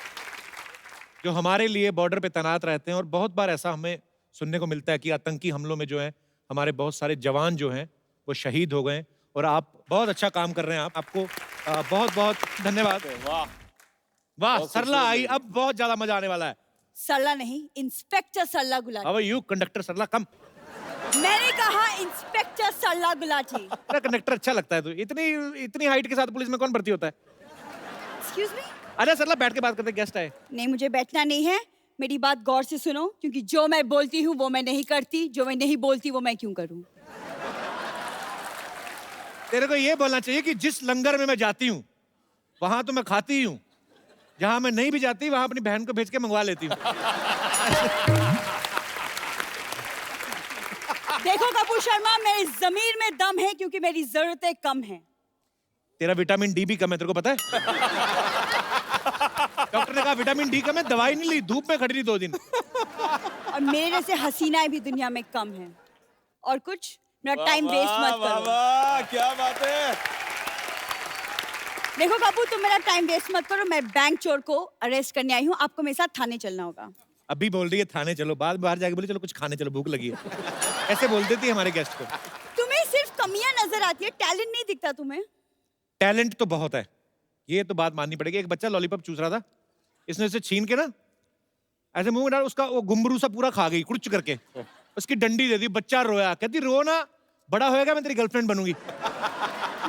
जो हमारे लिए बॉर्डर पे तैनात रहते हैं, और बहुत बार ऐसा हमें सुनने को मिलता है कि आतंकी हमलों में जो है हमारे बहुत सारे जवान जो हैं वो शहीद हो गए। और आप बहुत अच्छा काम कर रहे हैं। आपको बहुत बहुत धन्यवाद। वाह वाह, सरला आई, अब बहुत ज्यादा मजा आने वाला है। सरला नहीं, inspector Sarla Gulati. How are you conductor Sarla? Come. मैंने कहा इंस्पेक्टर सरला गुलाटी। तेरा कंडक्टर अच्छा लगता है। तो इतनी हाइट के साथ पुलिस में कौन भर्ती होता है? Excuse me. अरे सरला, बैठ के बात करते, गेस्ट आए। नहीं, मुझे बैठना नहीं है। मेरी बात गौर से सुनो, क्योंकि जो मैं बोलती हूँ वो मैं नहीं करती, जो मैं नहीं बोलती वो मैं क्यों करूँ। तेरे को ये बोलना चाहिए कि जिस लंगर में मैं जाती हूँ वहां तो मैं खाती ही हूँ, जहां मैं नहीं भी जाती वहां अपनी बहन को भेज के मंगवा लेती हूँ। देखो कपूर शर्मा, मेरे जमीर में दम है क्योंकि मेरी जरूरतें कम हैं। तेरा विटामिन डी भी कम है, तेरे को पता है? डॉक्टर ने कहा विटामिन डी कम है, दवाई नहीं ली, धूप में खड़ी रही 2 दिन। और मेरे जैसे हसीनाएं भी दुनिया में कम हैं। और कुछ मेरा टाइम वेस्ट मत करो। वाह, क्या बात है। देखो कपूर, तुम मेरा टाइम वेस्ट मत करो। मैं बैंक चोर को अरेस्ट करने आई हूँ। आपको मेरे साथ थाने चलना होगा। अभी बोल रही है थाने चलो, बाद बाहर जाके बोले चलो कुछ खाने चलो, भूख लगी है। ऐसे बोल देती है हमारे गेस्ट को। तुम्हें सिर्फ कमियां नजर आती है, टैलेंट नहीं दिखता तुम्हें। टैलेंट तो बहुत है, ये तो बात माननी पड़ेगी। एक बच्चा लॉलीपॉप चूस रहा था, इसने उसे छीन के ना ऐसे मुंह में डाल, उसका वो घुंघरू सा पूरा खा गई कुछ करके। उसकी डंडी दे दी, बच्चा रोया। कहती रो ना, बड़ा होएगा मैं तेरी गर्लफ्रेंड बनूंगी।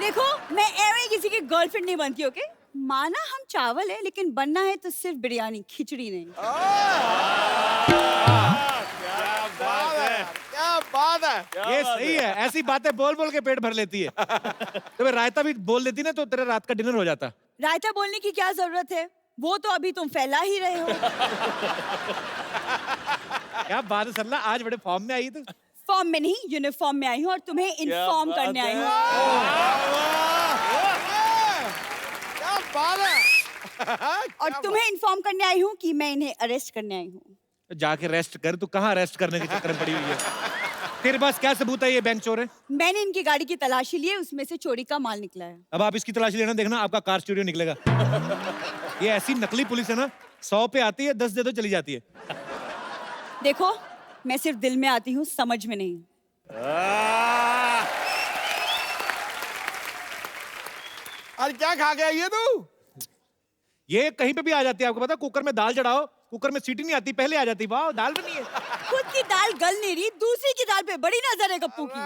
देखो, मैं एवं किसी की गर्लफ्रेंड नहीं बनती। ओके, माना हम चावल है, लेकिन बनना है तो सिर्फ बिरयानी, खिचड़ी नहीं। क्या बात है। ये सही है, ऐसी बातें बोल बोल के पेट भर लेती है। तो मैं रायता भी बोल देती ना तो तेरा रात का डिनर हो जाता। रायता बोलने की क्या जरूरत है, वो तो अभी तुम फैला ही रहे हो। क्या बात है सरला, आज बड़े फॉर्म में आई तो। फॉर्म में नहीं, यूनिफॉर्म में आई हूँ और तुम्हें इन्फॉर्म करने आई हूँ। क्या बात है। और तुम्हें इन्फॉर्म करने आई हूँ कि मैं इन्हें अरेस्ट करने आई हूँ। जाके रेस्ट कर, तू कहाँ अरेस्ट करने के चक्कर में पड़ी हुई है? तेरे पास क्या सबूत है ये बैंक चोर है? मैंने इनकी गाड़ी की तलाशी ली है, उसमें से चोरी का माल निकला है। अब आप इसकी तलाशी लेना, देखना आपका कार चोरी निकलेगा। ये ऐसी नकली पुलिस है ना, 100 पे आती है, 10 दे दो चली जाती है। देखो, मैं सिर्फ दिल में आती हूँ, समझ में नहीं। अरे क्या खा गया ये तू? ये कहीं पे भी आ जाती है, आपको पता? कुकर में दाल चढ़ाओ, कुकर में सीटी नहीं आती, पहले आ जाती। वाह, दाल बनी है। खुद की दाल गल नहीं रही, दूसरी की दाल पे बड़ी नजर है गप्पू की।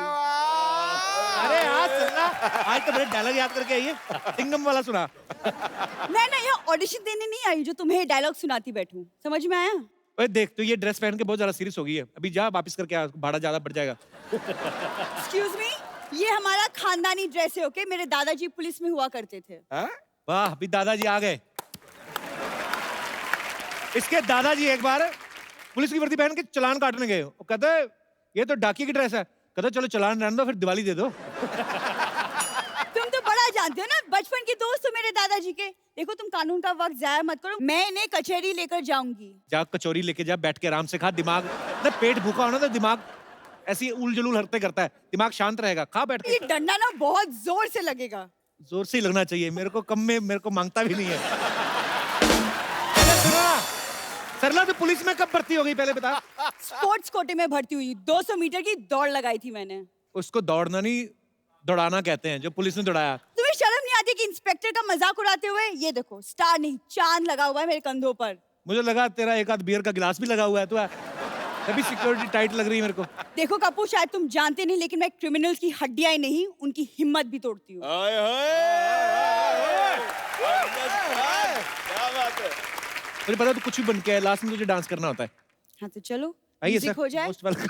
अरे आज सुनना, आज तो बड़े डायलॉग याद करके आई है, सिंगम वाला सुना। मैं ना यहाँ ऑडिशन देने नहीं आई जो तुम्हें डायलॉग सुनाती बैठूं, समझ में आया? ओए देख, तो ये ड्रेस पहन के बहुत ज्यादा सीरियस हो गई है, अभी जा वापस करके आ, भाड़ा ज्यादा बढ़ जाएगा। एक्सक्यूज मी, ये हमारा खानदानी ड्रेस है। ओके, मेरे दादाजी पुलिस में हुआ करते थे। वाह, अभी दादाजी आ गए। इसके दादाजी एक बार पुलिस की वर्दी पहन के चालान काटने गए। वो कहते ये तो डाकिए की ड्रेस है। कहते चलो चालान रहने दो, फिर दिवाली दे दो। तुम तो बड़ा जानते हो ना, बचपन के दोस्त हो मेरे दादाजी के। देखो, तुम कानून का वक्त जाया मत करो, मैं इन्हें कचहरी लेकर जाऊंगी। जा कचौरी लेके जा, बैठ के आराम से खा। दिमाग ना, पेट भूखा होना तो दिमाग ऐसी उल जुलूल हरकतें करता है, दिमाग शांत रहेगा। खा बैठ के। ये डंडा ना बहुत जोर से लगेगा। जोर से ही लगना चाहिए, मेरे को कम में मेरे को मांगता भी नहीं है। सरला तो पुलिस में कब भर्ती हो गई पहले बता? स्पोर्ट्स कोटे में भर्ती हुई, 200 मीटर की दौड़ लगाई थी मैंने। उसको दौड़ना नहीं, दौड़ाना कहते हैं, जो पुलिस ने दौड़ाया। तुम्हें शर्म नहीं आती कि इंस्पेक्टर का मजाक उड़ाते हुए? ये देखो, स्टार नहीं चांद लगा हुआ है मेरे कंधों पर। मुझे लगा तेरा एक आध बियर का गिलास भी लगा हुआ है, तो तभी सिक्योरिटी टाइट लग रही है मेरे को। देखो कपूर, शायद तुम जानते नहीं, लेकिन मैं क्रिमिनल्स की हड्डियां नहीं, उनकी हिम्मत भी तोड़ती हूँ। मुझे पता तू कुछ भी बन के है, लास्ट में तुझे डांस करना होता है। हाँ तो चलो, आइए म्यूजिक सर, हो जाए। Most welcome.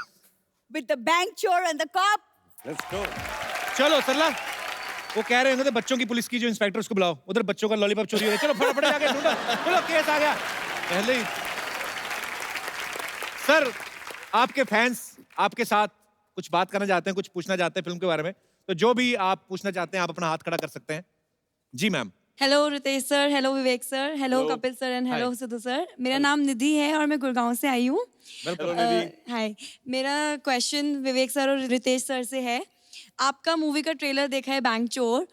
With the bank chore and the cop. Let's go. चलो सरला, वो कह रहे हैं बच्चों की पुलिस की जो इंस्पेक्टर, उसको बुलाओ। उधर बच्चों का लॉलीपॉप चोरी हो रहा है, चलो फटाफट जाके ढूंढो। चलो, केस आ गया पहले ही। सर, आपके फैंस आपके साथ कुछ बात करना चाहते हैं, कुछ पूछना चाहते हैं फिल्म के बारे में, तो जो भी आप पूछना चाहते हैं आप अपना हाथ खड़ा कर सकते हैं। जी ma'am. Hello Ritesh sir, hello Vivek sir, hello Hello. Kapil sir and hello Hi. Sidhu sir. मेरा नाम निधि है और मैं गुड़गांव से आई हूँ। वेलकम। हाय, मेरा क्वेश्चन विवेक सर और रितेश सर से है। आपका मूवी का ट्रेलर देखा है बैंक चोर,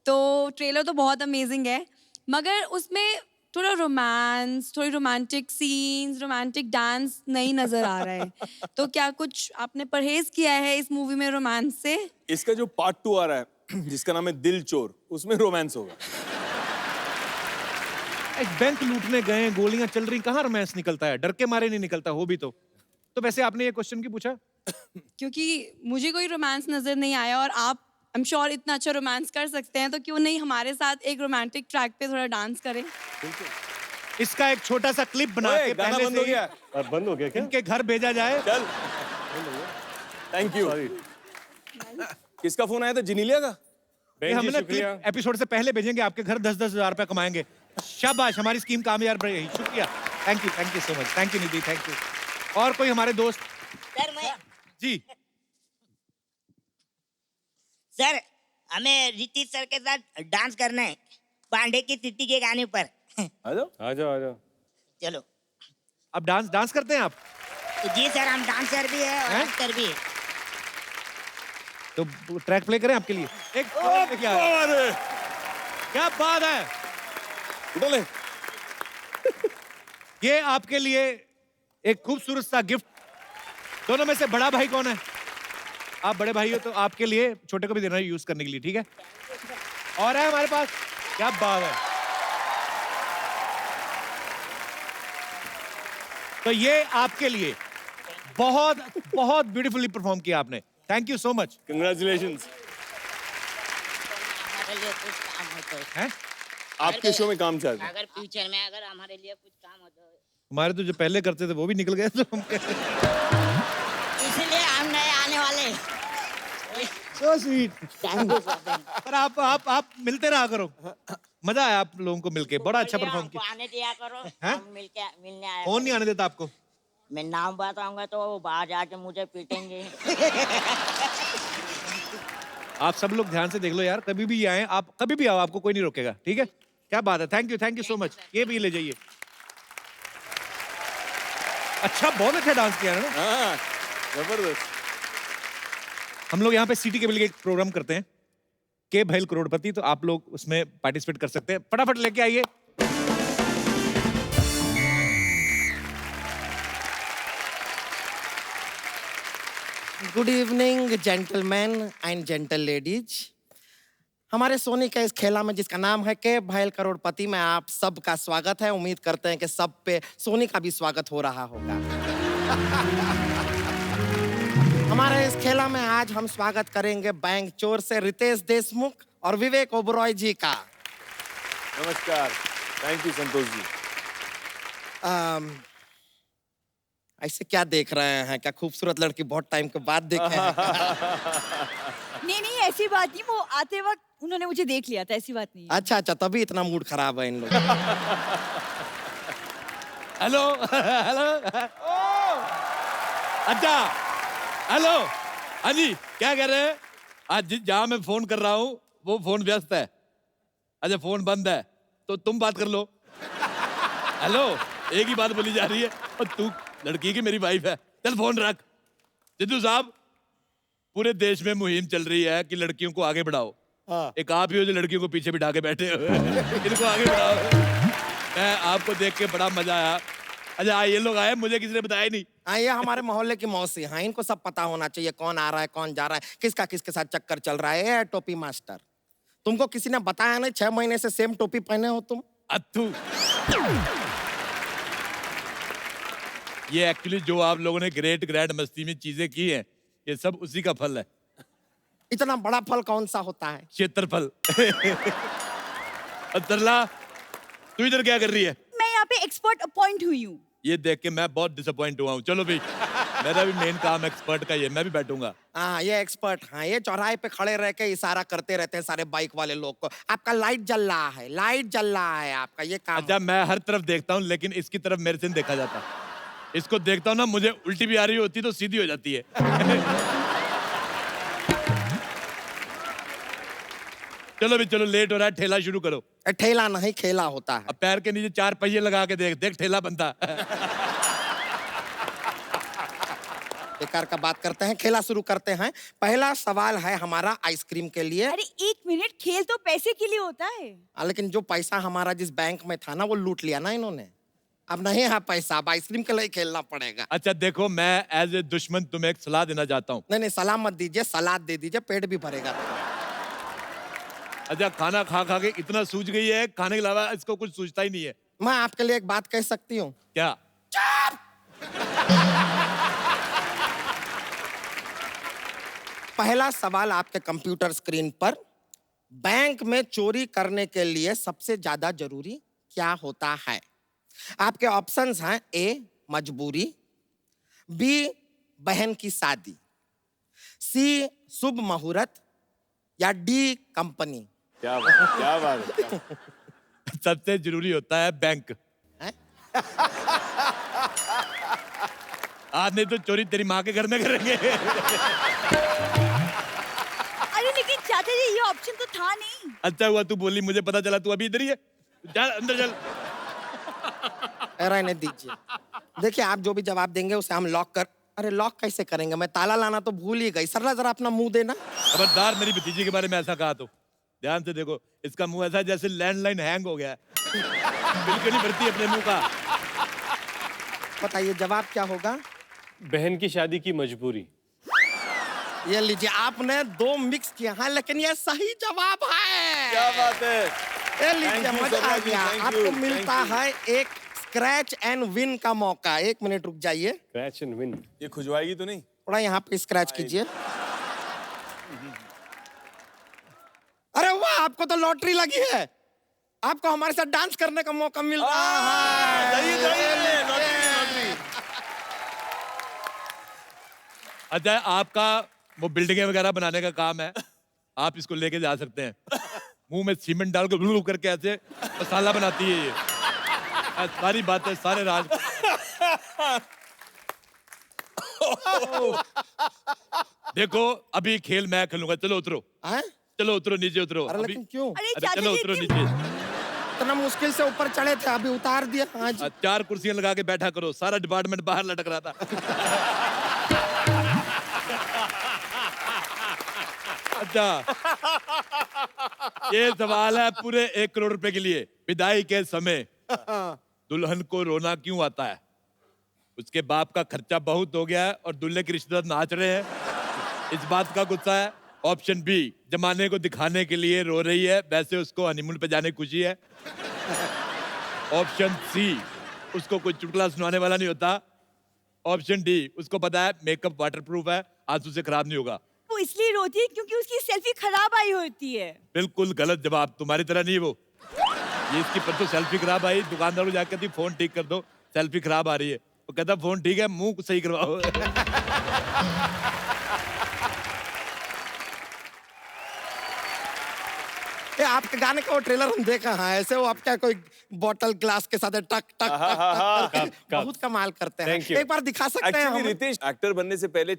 तो ट्रेलर तो बहुत अमेजिंग है, मगर उसमें थोड़ा रोमांस, थोड़ी रोमांटिक सीन्स, रोमांटिक डांस नहीं नजर आ रहा है। तो क्या कुछ आपने परहेज किया है इस मूवी में रोमांस से? इसका जो पार्ट 2 आ रहा है जिसका नाम है दिल चोर, उसमें रोमांस होगा। एक बैंक लूटने गए, गोलियां चल रही, कहाँ रोमांस निकलता है? डर के मारे नहीं निकलता, हो भी तो वैसे आपने ये क्वेश्चन क्यों पूछा? क्योंकि मुझे कोई रोमांस नजर नहीं आया और आप आई एम श्योर इतना अच्छा रोमांस कर सकते हैं, तो क्यों नहीं हमारे साथ एक रोमांटिक ट्रैक पे थोड़ा डांस करें? इसका एक छोटा सा क्लिप बना के गाना पहले बंद से हो ही गया। बंद हो गया क्या? इनके घर भेजा जाए। चल, थैंक यू। किसका फोन आया था? जिनीलिया का? ये हम ना क्लिप एपिसोड से पहले भेजेंगे, आपके घर 10-10 हजार रुपया कमाएंगे। शाबाश, हमारी स्कीम कामयाब रही। शुक्रिया, thank you so much, thank you Nidhi, thank you. और कोई हमारे दोस्त? सर मैं जी सर, हमें रितेश सर के साथ डांस करना है पांडे की सिटी के गाने पर। आ जाओ। चलो। अब डांस करते हैं आप? जी सर, हम डांसर भी है और एक्टर भी है। तो ट्रैक प्ले करें आपके लिए? एक क्या बात है, उठो। ये आपके लिए एक खूबसूरत सा गिफ्ट। दोनों में से बड़ा भाई कौन है? आप बड़े भाई हो तो आपके लिए छोटे को भी देना है यूज करने के लिए, ठीक है? और है हमारे पास, क्या बात है। तो ये आपके लिए बहुत बहुत ब्यूटीफुली परफॉर्म किया आपने। Thank you so much, congratulations. हमारे लिए कुछ काम हो तो हैं? आपके शो में काम चल रहा है। अगर फ्यूचर में अगर हमारे लिए कुछ काम हो तो हमारे तो जो पहले करते थे वो भी निकल गए, तो हम इसलिए हम नए आने वाले। So sweet. Thank you sir. पर आप मिलते रहा करो, मजा आया आप लोगों को मिलके, बड़ा अच्छा परफॉर्म किया। आने दिया करो, हैं? हम मिलने आए। कौन नहीं आने देता आपको? मैं नाम बताऊंगा तो वो बाहर जाके मुझे पीटेंगे। आप सब लोग ध्यान से देख लो यार, कभी भी आए आप, कभी भी आओ, आपको कोई नहीं रोकेगा, ठीक है? क्या बात है, थैंक यू सो मच। ये भी ले जाइए। अच्छा, बहुत अच्छा डांस किया है ना। हाँ, जबरदस्त। हम लोग यहाँ पे सिटी केबल के एक प्रोग्राम करते हैं, के भैल करोड़पति, तो आप लोग उसमें पार्टिसिपेट कर सकते हैं। फटाफट लेके आइए। Good evening gentleman and gentle ladies. हमारे सोनी के इस खेला में जिसका नाम है के भैल करोड़पति में आप सबका स्वागत है। उम्मीद करते हैं कि सब पे सोनी का भी स्वागत हो रहा होगा। हमारे इस खेला में आज हम स्वागत करेंगे बैंक चोर से रितेश देशमुख और विवेक ओबरॉय जी का। नमस्कार, थैंक यू संतोष जी। ऐसे क्या देख रहे हैं? क्या खूबसूरत लड़की बहुत टाइम के बाद देखे हैं? नहीं ऐसी बात नहीं, वो आते वक्त उन्होंने मुझे देख लिया था, ऐसी बात नहीं है। अच्छा, तभी इतना मूड खराब है इन लोग। हेलो अच्छा, हेलो, हाँ जी, क्या कह रहे हैं? आज जहाँ मैं फोन कर रहा हूँ वो फोन व्यस्त है। अच्छा, फोन बंद है तो तुम बात कर लो। हेलो, एक ही बात बोली जा रही है और तू लड़की की मेरी वाइफ है। चल फोन रख। जिद्दू साहब, पूरे देश में मुहिम चल रही है कि लड़कियों को आगे बढ़ाओ। एक आप ही हो जो लड़कियों को पीछे बिठा के बैठे हो। इनको आगे बढ़ाओ। मैं आपको देख के बड़ा मजा आया। अच्छा, ये लोग आए, मुझे किसी ने बताया नहीं। हाँ, ये हमारे मोहल्ले की मौसी हैं, इनको सब पता होना चाहिए कौन आ रहा है, कौन जा रहा है, किसका किसके साथ चक्कर चल रहा है। टोपी मास्टर, तुमको किसी ने बताया नहीं? 6 महीने से सेम टोपी पहने हो तुम। अत्थू, ये एक्चुअली जो आप लोगों ने ग्रेट ग्रैंड मस्ती में चीजें की हैं, ये सब उसी का फल है। इतना बड़ा फल कौन सा होता है? क्षेत्रफल। तरला, तू इधर क्या कर रही है? मैं यहाँ पे एक्सपर्ट अपॉइंट हुई हूँ। ये देख के मैं बहुत डिसअपॉइंट हुआ हूँ। चलो भाई, मेरा भी मेन काम एक्सपर्ट का ये, मैं भी बैठूंगा। हाँ, ये एक्सपर्ट, हाँ, ये चौराहे पे खड़े रह के इशारा करते रहते हैं सारे बाइक वाले लोग को। आपका लाइट जल रहा है, लाइट जल रहा है, आपका ये काम। अच्छा, मैं हर तरफ देखता हूँ, लेकिन इसकी तरफ मेरे से नहीं देखा जाता। इसको देखता हूँ ना, मुझे उल्टी भी आ रही होती तो सीधी हो जाती है। चलो भी चलो, लेट हो रहा है, ठेला शुरू करो। ठेला नहीं खेला होता है। अब पैर के नीचे 4 पहिए लगा के देख देख ठेला बनता। बेकार का बात करते हैं, खेला शुरू करते हैं। पहला सवाल है हमारा आइसक्रीम के लिए। अरे 1 मिनट, खेल तो पैसे के लिए होता है। लेकिन जो पैसा हमारा जिस बैंक में था ना, वो लूट लिया ना इन्होंने। अब नहीं है पैसा, अब आइसक्रीम के लिए खेलना पड़ेगा। अच्छा देखो, मैं एज ए दुश्मन तुम्हें एक सलाह देना चाहता हूँ। नहीं नहीं, सलाह मत दीजिए, सलाद दे दीजिए, पेट भी भरेगा। अच्छा, खाना खा खा के इतना सूझ गई है, खाने के अलावा इसको कुछ सूझता ही नहीं है। मैं आपके लिए एक बात कह सकती हूँ? क्या? पहला सवाल आपके कंप्यूटर स्क्रीन पर, बैंक में चोरी करने के लिए सबसे ज्यादा जरूरी क्या होता है? आपके ऑप्शंस हैं: ए मजबूरी, बी बहन की शादी, सी शुभ मुहूर्त, या डी कंपनी। क्या बात है। सबसे जरूरी होता है बैंक। आज नहीं तो चोरी तेरी माँ के घर में करेंगे। अरे लेकिन चाचा जी, ये ऑप्शन तो था नहीं। अच्छा हुआ तू बोली, मुझे पता चला तू अभी इधर ही है। चल अंदर चल। रहने दीजिए। देखिए, आप जो भी जवाब देंगे उसे हम लॉक कर। अरे लॉक कैसे करेंगे? मैं ताला लाना तो भूल ही गई। सरला जरा अपना मुंह देना। खबरदार मेरी भतीजी के बारे में ऐसा कहा तो। ध्यान से देखो, इसका मुंह ऐसा है जैसे लैंडलाइन हैंग हो गया है। बिल्कुल नहीं भरती अपने मुंह का। बताइए जवाब क्या होगा? बहन की शादी की मजबूरी। ये लीजिए, आपने 2 मिक्स किया है, लेकिन ये सही जवाब है। क्या बात है। ये लीजिए, मजा आ गया। आपको मिलता है एक स्क्रैच एंड विन का मौका। 1 मिनट रुक जाइए। Scratch and win. ये खुजवाएगी तो नहीं? थोड़ा यहाँ पे स्क्रैच कीजिए। अरे वाह, आपको तो लॉटरी लगी है। आपको हमारे साथ डांस करने का मौका मिल रहा है। अच्छा, आपका वो बिल्डिंगें वगैरह बनाने का काम है, आप इसको लेके जा सकते हैं। मुंह में सीमेंट डाल के ब्लू करके ऐसे मसाला बनाती है ये। सारी बातें, सारे राज। देखो, अभी खेल मैं खेलूंगा। चलो उतरो। चलो उतरो, नीचे उतरो। अरे लेकिन क्यों? अरे चलो उतरो नीचे। इतना मुश्किल से ऊपर चढ़े थे, अभी उतार दिया। हाँ जी। 4 कुर्सियां लगा के बैठा करो, सारा डिपार्टमेंट बाहर लटक रहा था। अच्छा, ये सवाल है पूरे 1 करोड़ रुपए के लिए। विदाई के समय दुल्हन को रोना क्यों आता है? उसके बाप का खर्चा बहुत हो गया है और दूल्हे के रिश्तेदार नाच रहे हैं, इस बात का गुस्सा है। ऑप्शन बी, जमाने को दिखाने के लिए रो रही है, वैसे उसको हनीमून पे जाने की खुशी है। ऑप्शन सी, उसको कोई चुटकुला सुनाने वाला नहीं होता। ऑप्शन डी, उसको पता है मेकअप वाटरप्रूफ है, आंसू से खराब नहीं होगा। वो इसलिए रोती है क्योंकि उसकी सेल्फी खराब आई होती है। बिल्कुल गलत जवाब, तुम्हारी तरह नहीं वो। ये इसकी परसों सेल्फी खराब आई, दुकानदार को जाकर कहती फोन ठीक कर दो, सेल्फी खराब आ रही है। वो कहता फोन ठीक है, मुंह सही करवाओ। ये आपके गाने का वो ट्रेलर हम देखा है, ऐसे वो आपका कोई बोतल ग्लास के साथ टक टक टक बहुत कमाल करते हैं। एक बार दिखा सकते हैं हम? रितेश एक्टर बनने से पहले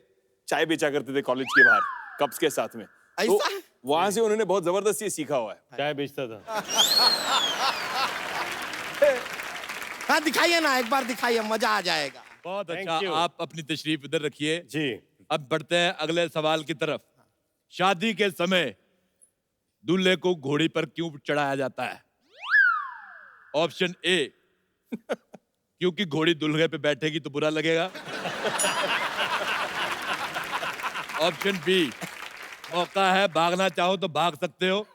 चाय बेचा करते थे कॉलेज के बाहर कप्स के साथ में। तो वहां से उन्होंने बहुत जबरदस्त ये सीखा हुआ है। चाय बेचता था। हाँ दिखाइए ना, एक बार दिखाइए, मजा आ जाएगा। बहुत अच्छा, आप अपनी तशरीफ इधर रखिए जी। अब बढ़ते हैं अगले सवाल की तरफ। शादी के समय दूल्हे को घोड़ी पर क्यों चढ़ाया जाता है? ऑप्शन ए, क्योंकि घोड़ी दूल्हे पे बैठेगी तो बुरा लगेगा। ऑप्शन बी, मौका है भागना चाहो तो भाग सकते हो।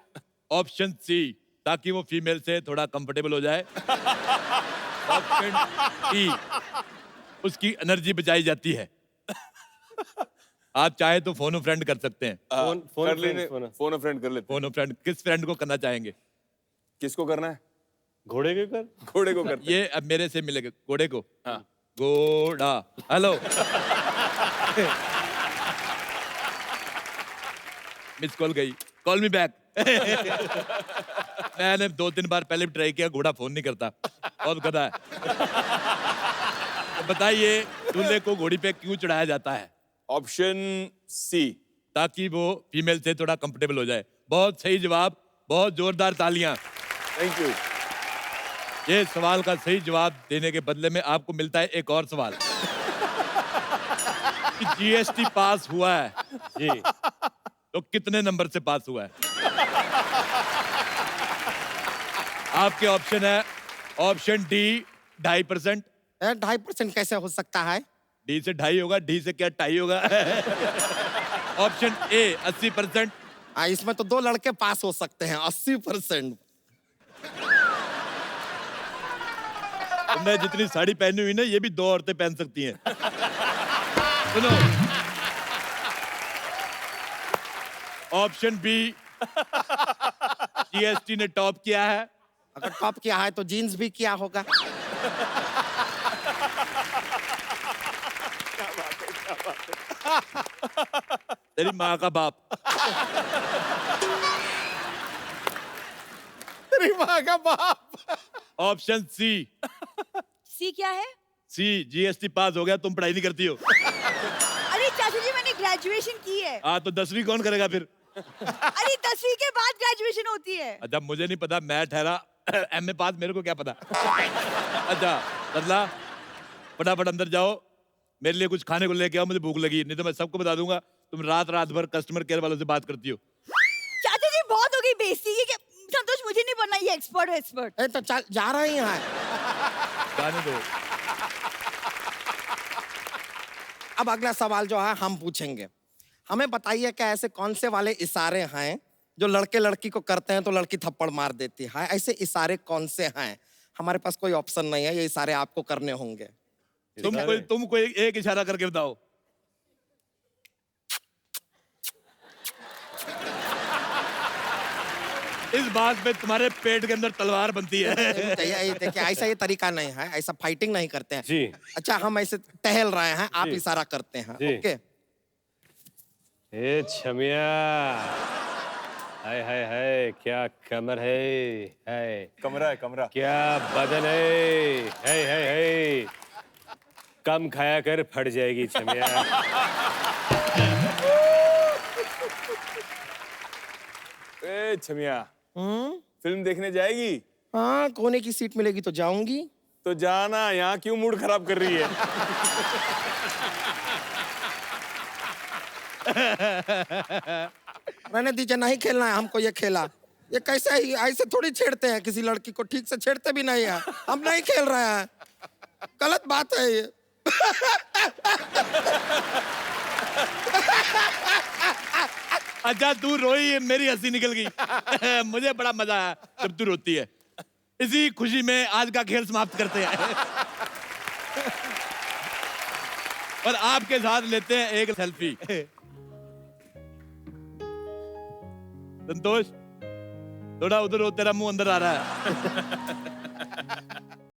ऑप्शन सी, ताकि वो फीमेल से थोड़ा कंफर्टेबल हो जाए। ऑप्शन डी, उसकी एनर्जी बचाई जाती है। आप चाहे तो फोन फ्रेंड कर सकते हैं। फोन फ्रेंड कर लेते। फोन फ्रेंड किस फ्रेंड को करना चाहेंगे? किसको करना है? घोड़े को कर। घोड़े को करते। ये अब मेरे से मिलेगा घोड़े को। हाँ। घोड़ा हेलो। मिस कॉल गई, कॉल मी बैक। मैंने 2-3 बार पहले भी ट्राई किया, घोड़ा फोन नहीं करता, बहुत गधा है। तो बताइए दूल्हे को घोड़ी पे क्यों चढ़ाया जाता है? ऑप्शन सी, ताकि वो फीमेल से थोड़ा कंफर्टेबल हो जाए। बहुत सही जवाब। बहुत जोरदार तालियां। Thank you. ये सवाल का सही जवाब देने के बदले में आपको मिलता है एक और सवाल कि जीएसटी पास हुआ है जी तो कितने नंबर से पास हुआ है? आपके ऑप्शन है ऑप्शन डी 2.5%, 2.5% कैसे हो सकता है? डी से 2.5 होगा, डी से क्या टाई होगा। ऑप्शन ए 80%, इसमें तो 2 लड़के पास हो सकते हैं। 80%। तुमने जितनी साड़ी पहनी हुई ना ये भी 2 औरतें पहन सकती हैं। सुनो, ऑप्शन बी जीएसटी ने टॉप किया है। अगर टॉप किया है तो जीन्स भी किया होगा। तेरी माँ का बाप। तेरी माँ का बाप। ऑप्शन सी सी क्या है? सी जीएसटी पास हो गया, तुम पढ़ाई नहीं करती हो। अरे चाचा जी मैंने ग्रेजुएशन की है। हाँ तो 10वीं कौन करेगा फिर? अरे 10वीं के बाद ग्रेजुएशन होती है। अच्छा मुझे नहीं पता, मैं ठहरा एमए पास, मेरे को क्या पता। अच्छा बदला, फटाफट अंदर जाओ, मेरे लिए कुछ खाने को लेके आओ, मुझे भूख लगी, नहीं तो मैं सबको बता दूंगा तुम रात भर कस्टमर केयर वालों से बात करती हो। चाचा जी बहुत हो गई बेइज्जती। ये संतोष मुझे नहीं बनना, ये एक्सपर्ट। तो चल जा रही हैं। जाने दो। अब अगला सवाल जो है हम पूछेंगे। हमें बताइए कि ऐसे कौन से वाले इशारे हैं जो लड़के लड़की को करते हैं तो लड़की थप्पड़ मार देती है? ऐसे इशारे कौन से हैं? हमारे पास कोई ऑप्शन नहीं है, ये इशारे आपको करने होंगे। तुम कोई एक इशारा करके बताओ। इस बात पे तुम्हारे पेट के अंदर तलवार बनती है। देखिए ऐसा ये तरीका नहीं है, ऐसा फाइटिंग नहीं करते हैं। जी। अच्छा हम ऐसे टहल रहे हैं, आप जी। इशारा करते हैं। जी। ओके। ए छमिया, हाय हाय हाय, क्या कमर है कमरा। क्या बदन है हाय। कम खाया कर, फट जाएगी छमिया। ए छमिया, फिल्म देखने जाएगी? हाँ, कोने की सीट मिलेगी तो जाऊंगी। तो जाना, यहाँ क्यों मूड खराब कर रही है? रहने दीजिए, नहीं खेलना है हमको ये खेला। ये कैसे ही ऐसे थोड़ी छेड़ते हैं किसी लड़की को, ठीक से छेड़ते भी नहीं है। हम नहीं खेल रहे हैं, गलत बात है ये। अच्छा तू रोई, मेरी हंसी निकल गई। मुझे बड़ा मजा आया जब तू रोती है। इसी खुशी में आज का खेल समाप्त करते हैं और आपके साथ लेते हैं एक सेल्फी। संतोष थोड़ा उधर हो, तेरा मुंह अंदर आ रहा है।